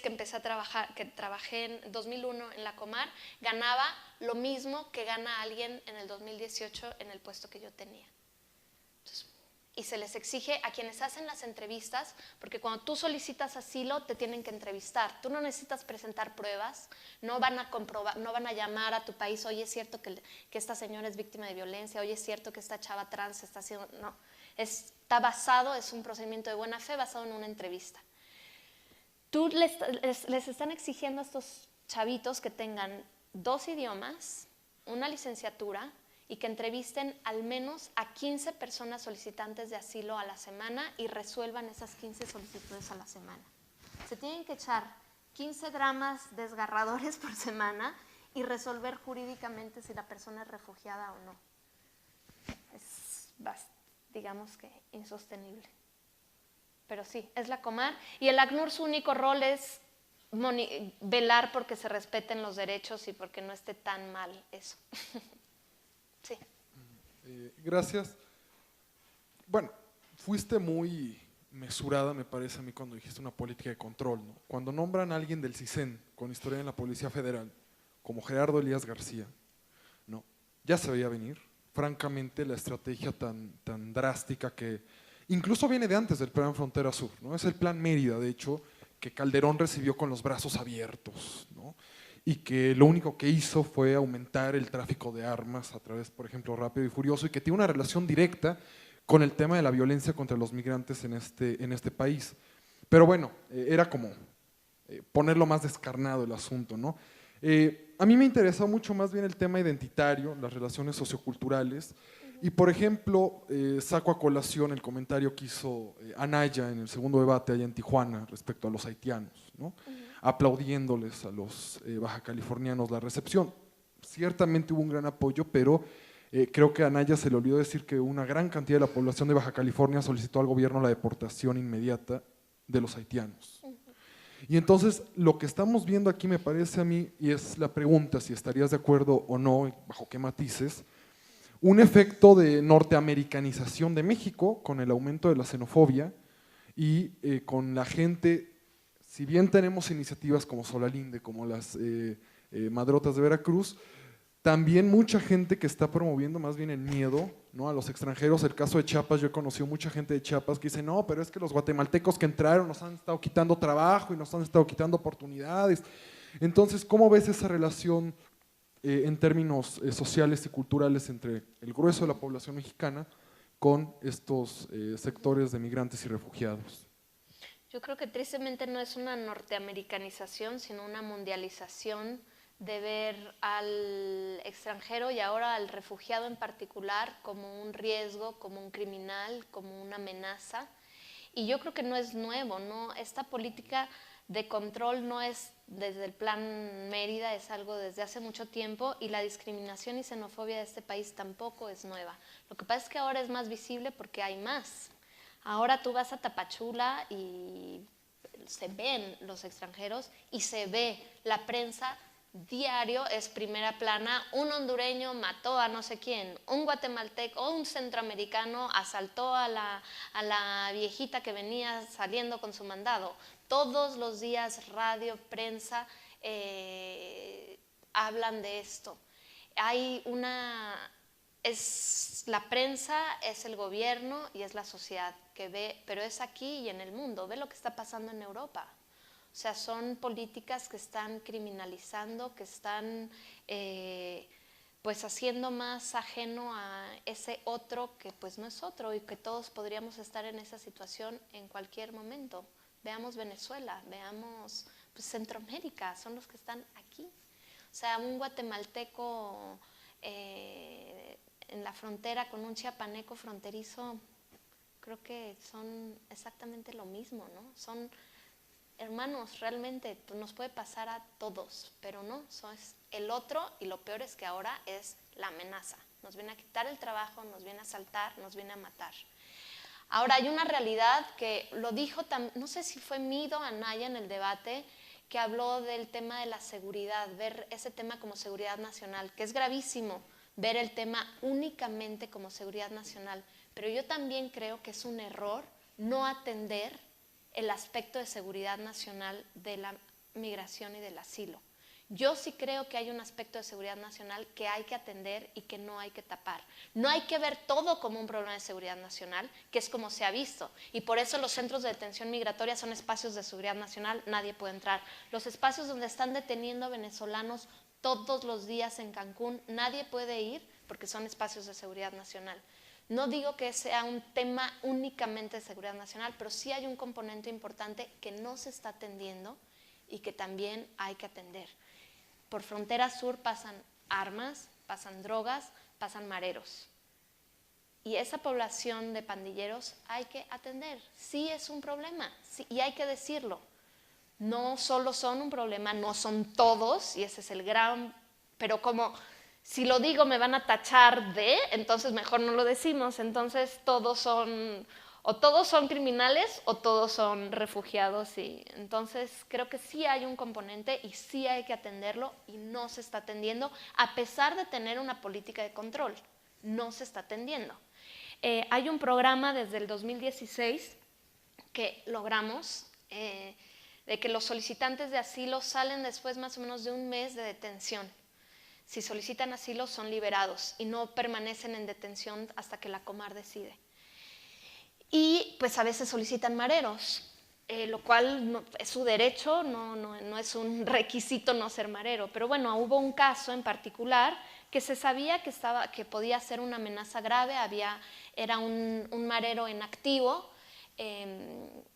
que empecé a trabajar, que trabajé en 2001 en la COMAR, ganaba lo mismo que gana alguien en el 2018 en el puesto que yo tenía. Entonces, y se les exige a quienes hacen las entrevistas, porque cuando tú solicitas asilo te tienen que entrevistar. Tú no necesitas presentar pruebas, no van a llamar a tu país, oye, es cierto que esta señora es víctima de violencia, oye, es cierto que esta chava trans está haciendo... No, está basado, es un procedimiento de buena fe basado en una entrevista. Tú les están exigiendo a estos chavitos que tengan 2 idiomas, una licenciatura y que entrevisten al menos a 15 personas solicitantes de asilo a la semana y resuelvan esas 15 solicitudes a la semana. Se tienen que echar 15 dramas desgarradores por semana y resolver jurídicamente si la persona es refugiada o no. Es, digamos que, insostenible. Pero sí, es la COMAR. Y el ACNUR, su único rol es velar porque se respeten los derechos y porque no esté tan mal eso. Sí. Gracias. Bueno, fuiste muy mesurada, me parece a mí, cuando dijiste una política de control, ¿no? Cuando nombran a alguien del CISEN con historia en la Policía Federal, como Gerardo Elías García, ¿no? Ya se veía venir, francamente, la estrategia tan drástica que incluso viene de antes del Plan Frontera Sur, ¿no? Es el Plan Mérida, de hecho, que Calderón recibió con los brazos abiertos, ¿no? Y que lo único que hizo fue aumentar el tráfico de armas a través, por ejemplo, Rápido y Furioso, y que tiene una relación directa con el tema de la violencia contra los migrantes en este país. Pero bueno, era como ponerlo más descarnado el asunto, ¿no? A mí me interesó mucho más bien el tema identitario, las relaciones socioculturales, y por ejemplo, saco a colación el comentario que hizo Anaya en el segundo debate allá en Tijuana respecto a los haitianos, ¿no? Aplaudiéndoles a los bajacalifornianos la recepción. Ciertamente hubo un gran apoyo, pero creo que a Anaya se le olvidó decir que una gran cantidad de la población de Baja California solicitó al gobierno la deportación inmediata de los haitianos. Y entonces lo que estamos viendo aquí, me parece a mí, y es la pregunta si estarías de acuerdo o no, y bajo qué matices, un efecto de norteamericanización de México con el aumento de la xenofobia y con la gente, si bien tenemos iniciativas como Solalinde, como las Madrotas de Veracruz, también mucha gente que está promoviendo más bien el miedo, ¿no?, a los extranjeros. El caso de Chiapas, yo he conocido mucha gente de Chiapas que dice, no, pero es que los guatemaltecos que entraron nos han estado quitando trabajo y nos han estado quitando oportunidades. Entonces, ¿cómo ves esa relación en términos sociales y culturales entre el grueso de la población mexicana con estos sectores de migrantes y refugiados? Yo creo que tristemente no es una norteamericanización, sino una mundialización de ver al extranjero y ahora al refugiado en particular como un riesgo, como un criminal, como una amenaza. Y yo creo que no es nuevo, ¿no? Esta política de control no es desde el Plan Mérida, es algo desde hace mucho tiempo, y la discriminación y xenofobia de este país tampoco es nueva. Lo que pasa es que ahora es más visible porque hay más. Ahora tú vas a Tapachula y se ven los extranjeros y se ve la prensa diario, es primera plana, un hondureño mató a no sé quién, un guatemalteco o un centroamericano asaltó a la viejita que venía saliendo con su mandado. Todos los días radio, prensa hablan de esto. Hay la prensa, es el gobierno y es la sociedad que ve, pero es aquí y en el mundo. Ve lo que está pasando en Europa. O sea, son políticas que están criminalizando, que están pues haciendo más ajeno a ese otro que pues no es otro, y que todos podríamos estar en esa situación en cualquier momento. Veamos Venezuela, veamos pues Centroamérica, son los que están aquí. O sea, un guatemalteco en la frontera con un chiapaneco fronterizo, creo que son exactamente lo mismo, ¿no? Son hermanos, realmente nos puede pasar a todos, pero no, eso es el otro, y lo peor es que ahora es la amenaza. Nos viene a quitar el trabajo, nos viene a asaltar, nos viene a matar. Ahora hay una realidad que lo dijo, no sé si fue Mido Anaya en el debate, que habló del tema de la seguridad, ver ese tema como seguridad nacional, que es gravísimo ver el tema únicamente como seguridad nacional, pero yo también creo que es un error no atender el aspecto de seguridad nacional de la migración y del asilo. Yo sí creo que hay un aspecto de seguridad nacional que hay que atender y que no hay que tapar. No hay que ver todo como un problema de seguridad nacional, que es como se ha visto. Y por eso los centros de detención migratoria son espacios de seguridad nacional, nadie puede entrar. Los espacios donde están deteniendo a venezolanos todos los días en Cancún, nadie puede ir porque son espacios de seguridad nacional. No digo que sea un tema únicamente de seguridad nacional, pero sí hay un componente importante que no se está atendiendo y que también hay que atender. Por frontera sur pasan armas, pasan drogas, pasan mareros. Y esa población de pandilleros hay que atender. Sí es un problema, sí, y hay que decirlo. No solo son un problema, no son todos, y ese es el gran... Pero como si lo digo me van a tachar de, entonces mejor no lo decimos. Entonces todos son... o todos son criminales o todos son refugiados, y entonces creo que sí hay un componente y sí hay que atenderlo, y no se está atendiendo a pesar de tener una política de control, no se está atendiendo. Hay un programa desde el 2016 que logramos de que los solicitantes de asilo salen después más o menos de un mes de detención. Si solicitan asilo son liberados y no permanecen en detención hasta que la Comar decide. Y pues a veces solicitan mareros, lo cual es su derecho, no es un requisito no ser marero. Pero bueno, hubo un caso en particular que se sabía que podía ser una amenaza grave, era un marero en activo,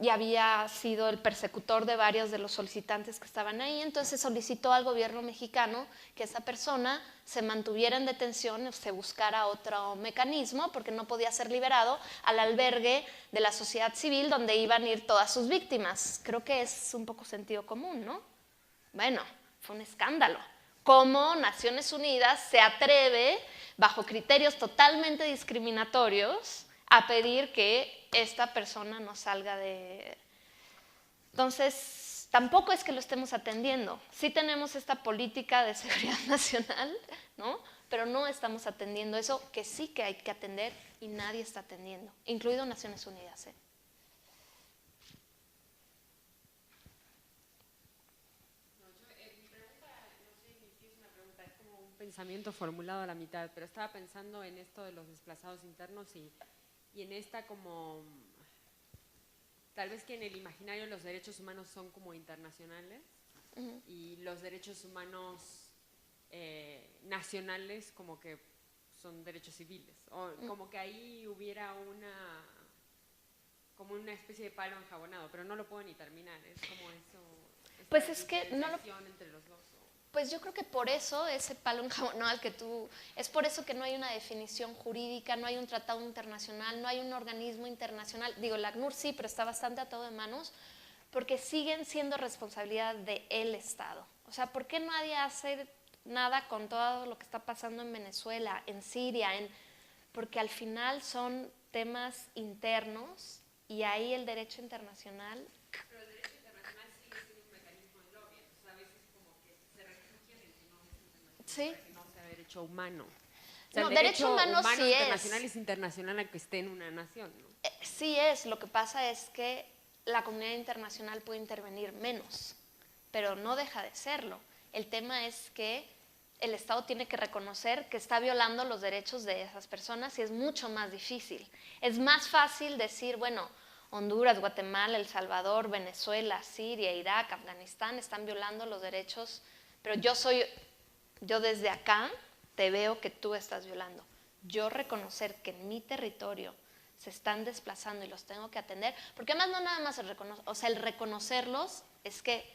y había sido el persecutor de varios de los solicitantes que estaban ahí. Entonces solicitó al gobierno mexicano que esa persona se mantuviera en detención, se buscara otro mecanismo, porque no podía ser liberado al albergue de la sociedad civil donde iban a ir todas sus víctimas. Creo que es un poco sentido común, ¿no? Bueno, fue un escándalo. ¿Cómo Naciones Unidas se atreve, bajo criterios totalmente discriminatorios, a pedir que esta persona no salga de... Entonces, tampoco es que lo estemos atendiendo. Sí tenemos esta política de seguridad nacional, ¿no? Pero no estamos atendiendo eso que sí que hay que atender y nadie está atendiendo, incluido Naciones Unidas, ¿eh? Pensamiento formulado a la mitad, pero estaba pensando en esto de los desplazados internos y en esta como, tal vez que en el imaginario los derechos humanos son como internacionales y los derechos humanos nacionales como que son derechos civiles, o como que ahí hubiera como una especie de palo enjabonado, pero no lo puedo ni terminar, es como eso, pues es que no lo... entre los dos. Pues yo creo que por eso ese palo enjabonado que tú, es por eso que no hay una definición jurídica, no hay un tratado internacional, no hay un organismo internacional. Digo, el ACNUR sí, pero está bastante atado de manos, porque siguen siendo responsabilidad del Estado. O sea, ¿por qué nadie hace nada con todo lo que está pasando en Venezuela, en Siria? Porque al final son temas internos y ahí el derecho internacional... Sí. Que no sea derecho humano. O sea, No, el derecho humano sí internacional es. es internacional aunque esté en una nación, ¿no? Sí es, lo que pasa es que la comunidad internacional puede intervenir menos, pero no deja de serlo. El tema es que el Estado tiene que reconocer que está violando los derechos de esas personas y es mucho más difícil. Es más fácil decir, bueno, Honduras, Guatemala, El Salvador, Venezuela, Siria, Irak, Afganistán están violando los derechos, pero yo desde acá te veo que tú estás violando. Yo reconocer que en mi territorio se están desplazando y los tengo que atender, porque además no nada más el reconocerlos es que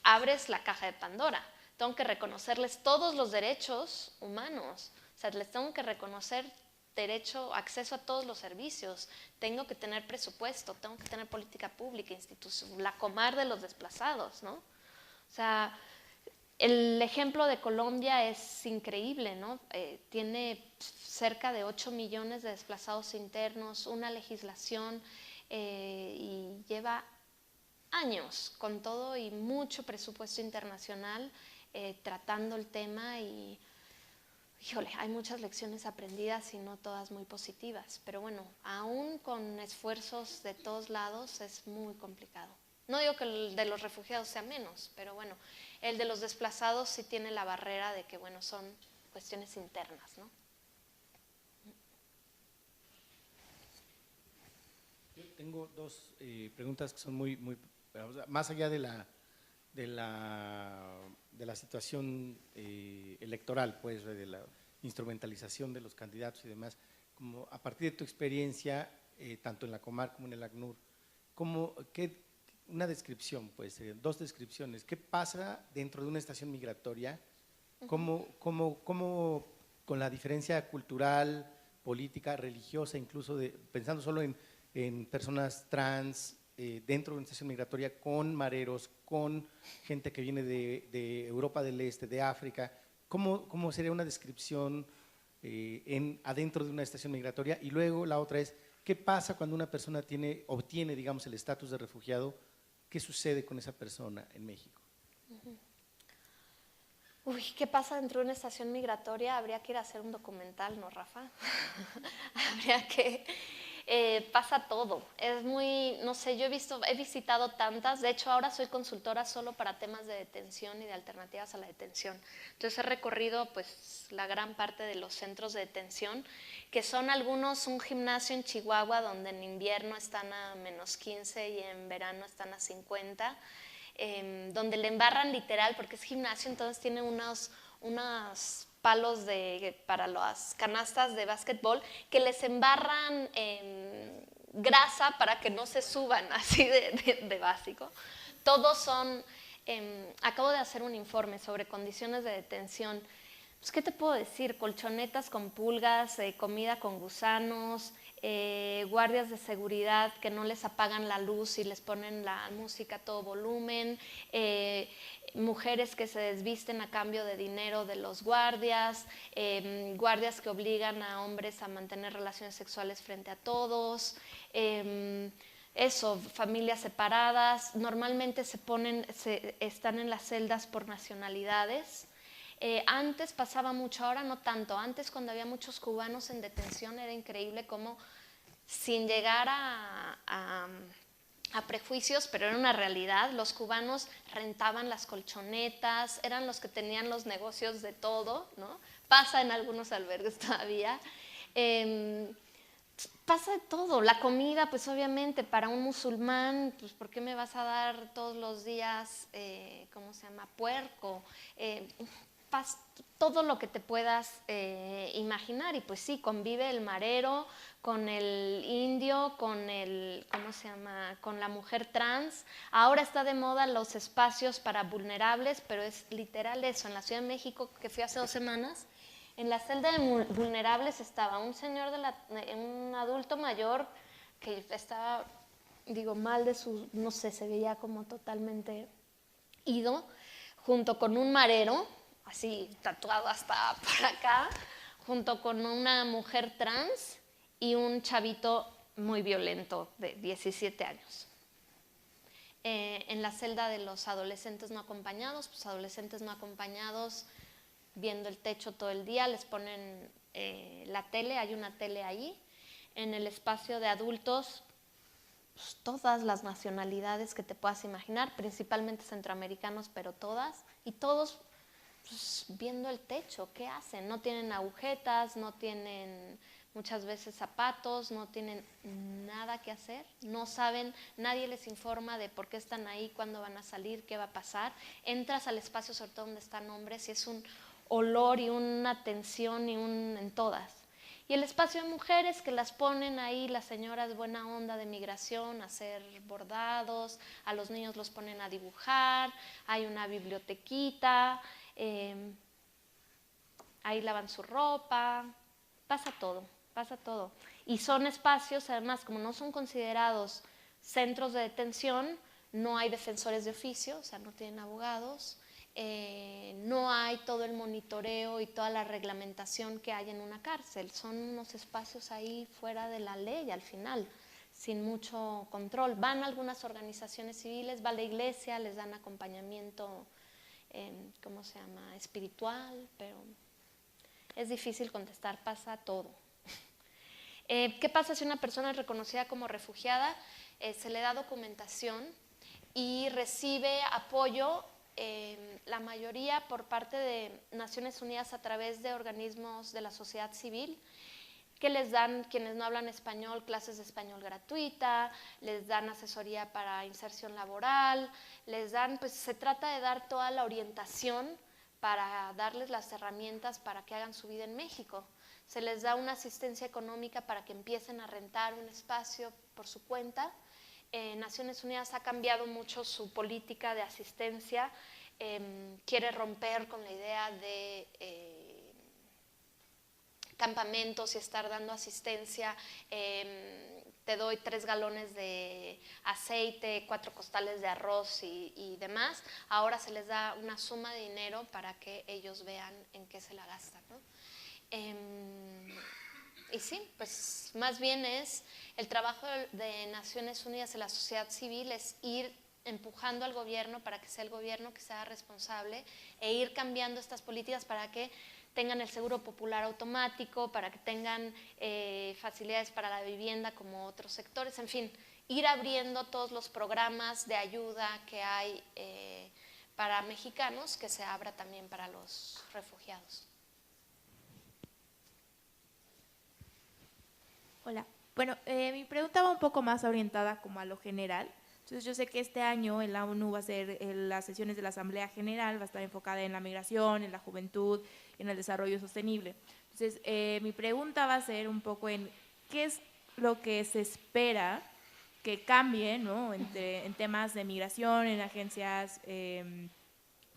abres la caja de Pandora. Tengo que reconocerles todos los derechos humanos, o sea, les tengo que reconocer derecho, acceso a todos los servicios, tengo que tener presupuesto, tengo que tener política pública, institución, la Comar de los desplazados, ¿no? O sea, el ejemplo de Colombia es increíble, ¿no? Tiene cerca de 8 millones de desplazados internos, una legislación y lleva años con todo y mucho presupuesto internacional tratando el tema y, híjole, hay muchas lecciones aprendidas y no todas muy positivas, pero bueno, aún con esfuerzos de todos lados es muy complicado. No digo que el de los refugiados sea menos, pero bueno, el de los desplazados sí tiene la barrera de que, bueno, son cuestiones internas, ¿no? Yo tengo dos preguntas que son muy, más allá de la situación electoral, pues, de la instrumentalización de los candidatos y demás, como a partir de tu experiencia, tanto en la Comar como en el ACNUR, una descripción, pues, dos descripciones. ¿Qué pasa dentro de una estación migratoria? ¿Cómo con la diferencia cultural, política, religiosa, incluso pensando solo en personas trans, dentro de una estación migratoria, con mareros, con gente que viene de Europa del Este, de África? ¿Cómo sería una descripción adentro de una estación migratoria? Y luego la otra es, ¿qué pasa cuando una persona obtiene, digamos, el estatus de refugiado? ¿Qué sucede con esa persona en México? Uy, ¿qué pasa dentro de una estación migratoria? Habría que ir a hacer un documental, ¿no, Rafa? Habría que... pasa todo. Es muy, no sé, yo he visitado tantas, de hecho ahora soy consultora solo para temas de detención y de alternativas a la detención. Entonces he recorrido pues la gran parte de los centros de detención, que son algunos, un gimnasio en Chihuahua donde en invierno están a -15 y en verano están a 50, donde le embarran literal, porque es gimnasio, entonces tiene unos palos para las canastas de básquetbol que les embarran grasa para que no se suban, así de básico. Todos son, acabo de hacer un informe sobre condiciones de detención. Pues, ¿qué te puedo decir? Colchonetas con pulgas, comida con gusanos, guardias de seguridad que no les apagan la luz y les ponen la música a todo volumen, mujeres que se desvisten a cambio de dinero de los guardias, guardias que obligan a hombres a mantener relaciones sexuales frente a todos, familias separadas, normalmente están en las celdas por nacionalidades. Antes pasaba mucho, ahora no tanto. Antes, cuando había muchos cubanos en detención, era increíble cómo, sin llegar a prejuicios, pero era una realidad, los cubanos rentaban las colchonetas, eran los que tenían los negocios de todo, ¿no? Pasa en algunos albergues todavía. Pasa de todo. La comida, pues obviamente, para un musulmán, pues ¿por qué me vas a dar todos los días, puerco? todo lo que te puedas imaginar. Y pues sí, convive el marero con el indio, con el, ¿cómo se llama?, con la mujer trans. Ahora está de moda los espacios para vulnerables, pero es literal eso. En la Ciudad de México, que fui hace 2 semanas, en la celda de vulnerables estaba un señor, un adulto mayor que estaba, digo, mal de su, no sé, se veía como totalmente ido, junto con un marero, así tatuado hasta por acá, junto con una mujer trans y un chavito muy violento de 17 años. En la celda de los adolescentes no acompañados, pues adolescentes no acompañados viendo el techo todo el día, les ponen la tele, hay una tele ahí. En el espacio de adultos, pues, todas las nacionalidades que te puedas imaginar, principalmente centroamericanos, pero todas, y todos pues, viendo el techo. ¿Qué hacen? No tienen agujetas, no tienen muchas veces zapatos, no tienen nada que hacer, no saben, nadie les informa de por qué están ahí, cuándo van a salir, qué va a pasar. Entras al espacio, sobre todo donde están hombres, y es un olor y una tensión en todas. Y el espacio de mujeres, que las ponen ahí las señoras buena onda de migración a hacer bordados, a los niños los ponen a dibujar, hay una bibliotequita, ahí lavan su ropa, pasa todo. Y son espacios, además, como no son considerados centros de detención, no hay defensores de oficio, o sea, no tienen abogados, no hay todo el monitoreo y toda la reglamentación que hay en una cárcel. Son unos espacios ahí fuera de la ley al final, sin mucho control. Van algunas organizaciones civiles, va la iglesia, les dan acompañamiento, ¿cómo se llama?, espiritual, pero es difícil contestar, pasa todo. ¿Qué pasa si una persona es reconocida como refugiada? Se le da documentación y recibe apoyo, la mayoría por parte de Naciones Unidas a través de organismos de la sociedad civil, que les dan, quienes no hablan español, clases de español gratuita, les dan asesoría para inserción laboral, les dan, pues se trata de dar toda la orientación para darles las herramientas para que hagan su vida en México. Se les da una asistencia económica para que empiecen a rentar un espacio por su cuenta. Naciones Unidas ha cambiado mucho su política de asistencia, quiere romper con la idea de campamentos y estar dando asistencia, te doy 3 galones de aceite, 4 costales de arroz y demás. Ahora se les da una suma de dinero para que ellos vean en qué se la gastan, ¿no? Y sí, pues más bien es el trabajo de Naciones Unidas en la sociedad civil, es ir empujando al gobierno para que sea el gobierno que sea responsable e ir cambiando estas políticas para que tengan el seguro popular automático, para que tengan facilidades para la vivienda como otros sectores, en fin, ir abriendo todos los programas de ayuda que hay para mexicanos, que se abra también para los refugiados. Hola. Bueno, mi pregunta va un poco más orientada como a lo general. Entonces, yo sé que este año en la ONU va a ser, las sesiones de la Asamblea General va a estar enfocada en la migración, en la juventud, en el desarrollo sostenible. Entonces, mi pregunta va a ser un poco en qué es lo que se espera que cambie, ¿no?, en temas de migración, en agencias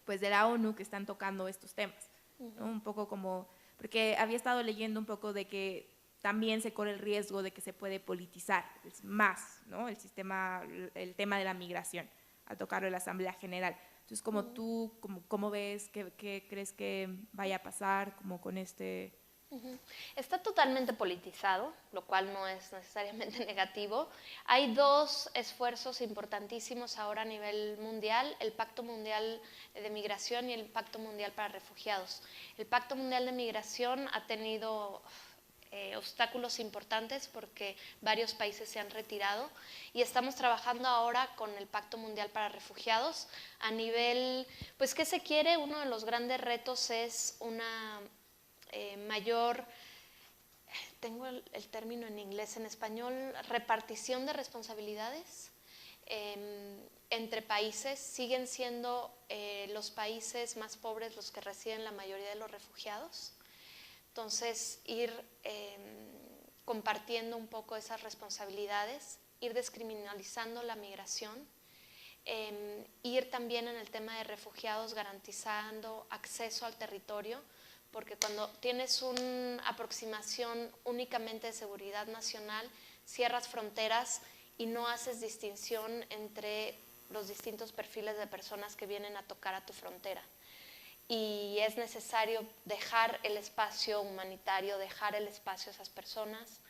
pues de la ONU que están tocando estos temas, ¿no? Un poco como, porque había estado leyendo un poco de que también se corre el riesgo de que se puede politizar más, ¿no?, el tema de la migración, al tocarlo en la Asamblea General. Entonces, como tú, ¿cómo ves? ¿Qué crees que vaya a pasar como con este? Está totalmente politizado, lo cual no es necesariamente negativo. Hay 2 esfuerzos importantísimos ahora a nivel mundial, el Pacto Mundial de Migración y el Pacto Mundial para Refugiados. El Pacto Mundial de Migración ha tenido obstáculos importantes porque varios países se han retirado y estamos trabajando ahora con el Pacto Mundial para Refugiados a nivel, pues, ¿qué se quiere? Uno de los grandes retos es una mayor, tengo el término en inglés, en español, repartición de responsabilidades. entre países. Siguen siendo los países más pobres los que reciben la mayoría de los refugiados. Entonces, ir compartiendo un poco esas responsabilidades, ir descriminalizando la migración, ir también en el tema de refugiados garantizando acceso al territorio, porque cuando tienes una aproximación únicamente de seguridad nacional, cierras fronteras y no haces distinción entre los distintos perfiles de personas que vienen a tocar a tu frontera. Y es necesario dejar el espacio humanitario, dejar el espacio a esas personas,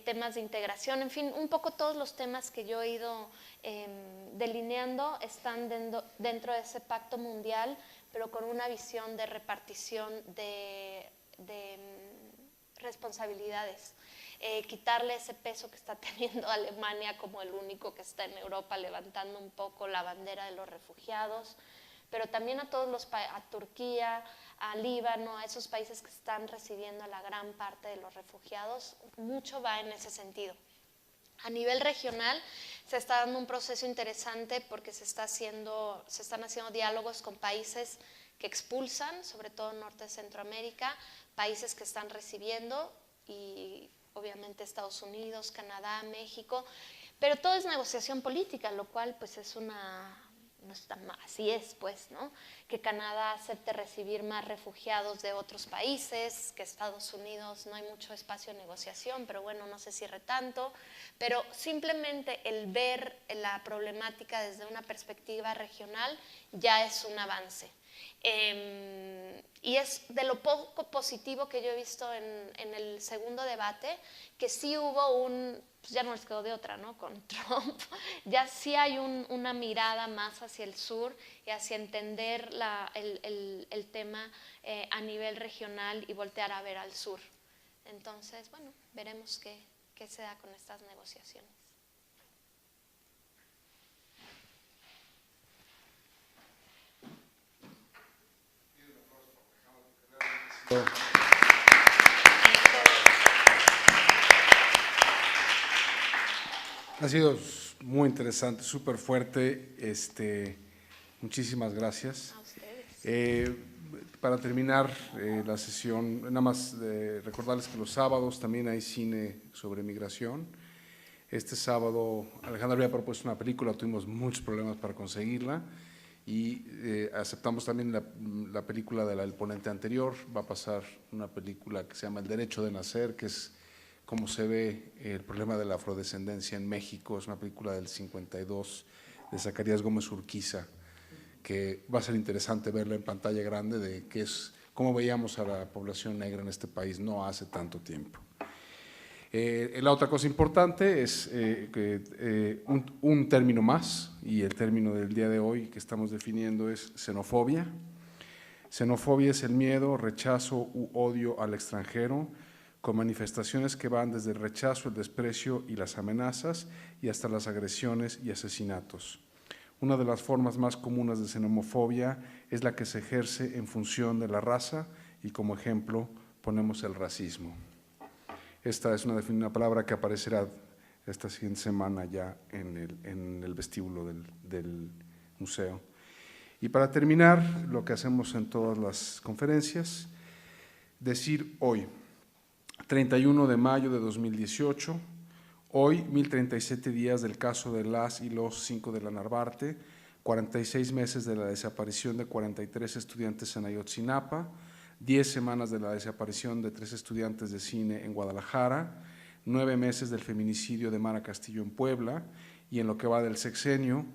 temas de integración, en fin, un poco todos los temas que yo he ido delineando están dentro de ese pacto mundial, pero con una visión de repartición de responsabilidades. Quitarle ese peso que está teniendo Alemania como el único que está en Europa levantando un poco la bandera de los refugiados, pero también a todos a Turquía, a Líbano, a esos países que están recibiendo a la gran parte de los refugiados. Mucho va en ese sentido. A nivel regional se está dando un proceso interesante porque se están haciendo diálogos con países que expulsan, sobre todo en Norte de Centroamérica, países que están recibiendo y obviamente Estados Unidos, Canadá, México, pero todo es negociación política, lo cual pues no está mal, así es pues, ¿no? Que Canadá acepte recibir más refugiados de otros países, que Estados Unidos no hay mucho espacio de negociación, pero bueno, no se cierre tanto, pero simplemente el ver la problemática desde una perspectiva regional ya es un avance. Y es de lo poco positivo que yo he visto en el segundo debate, que sí hubo pues ya no les quedó de otra, ¿no? Con Trump, ya sí hay una mirada más hacia el sur y hacia entender el tema a nivel regional y voltear a ver al sur. Entonces, bueno, veremos qué se da con estas negociaciones. Ha sido muy interesante, súper fuerte. Muchísimas gracias. A ustedes. Para terminar la sesión, nada más recordarles que los sábados también hay cine sobre migración. Este sábado Alejandra había propuesto una película, tuvimos muchos problemas para conseguirla y aceptamos también la película del ponente anterior. Va a pasar una película que se llama El Derecho de Nacer, que es cómo se ve el problema de la afrodescendencia en México. Es una película del 52 de Zacarías Gómez Urquiza, que va a ser interesante verla en pantalla grande, de qué es, cómo veíamos a la población negra en este país no hace tanto tiempo. La otra cosa importante es un término más, y el término del día de hoy que estamos definiendo es xenofobia. Xenofobia es el miedo, rechazo u odio al extranjero, con manifestaciones que van desde el rechazo, el desprecio y las amenazas, y hasta las agresiones y asesinatos. Una de las formas más comunes de xenofobia es la que se ejerce en función de la raza, y como ejemplo ponemos el racismo. Esta es una palabra que aparecerá esta siguiente semana ya en el vestíbulo del museo. Y para terminar, lo que hacemos en todas las conferencias, decir hoy, 31 de mayo de 2018, hoy 1037 días del caso de las y los 5 de la Narvarte, 46 meses de la desaparición de 43 estudiantes en Ayotzinapa, 10 semanas de la desaparición de 3 estudiantes de cine en Guadalajara, 9 meses del feminicidio de Mara Castillo en Puebla, y en lo que va del sexenio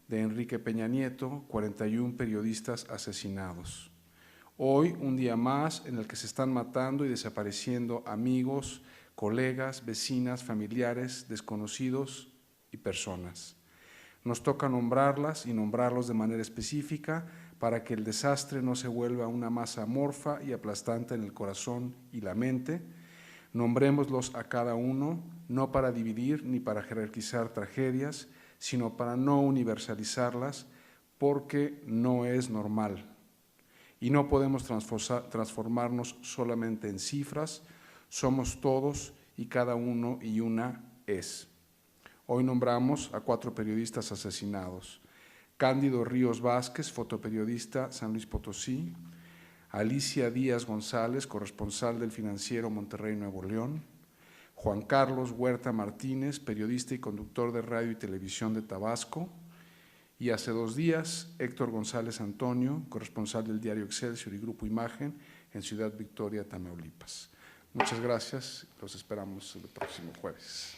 de Enrique Peña Nieto, 41 periodistas asesinados. Hoy, un día más en el que se están matando y desapareciendo amigos, colegas, vecinas, familiares, desconocidos y personas. Nos toca nombrarlas y nombrarlos de manera específica para que el desastre no se vuelva una masa amorfa y aplastante en el corazón y la mente. Nombrémoslos a cada uno, no para dividir ni para jerarquizar tragedias, sino para no universalizarlas, porque no es normal. Y no podemos transformarnos solamente en cifras, somos todos y cada uno y una es. Hoy nombramos a 4 periodistas asesinados: Cándido Ríos Vázquez, fotoperiodista, San Luis Potosí; Alicia Díaz González, corresponsal del Financiero, Monterrey, Nuevo León; Juan Carlos Huerta Martínez, periodista y conductor de radio y televisión de Tabasco; y hace 2 días, Héctor González Antonio, corresponsal del diario Excelsior y Grupo Imagen en Ciudad Victoria, Tamaulipas. Muchas gracias, los esperamos el próximo jueves.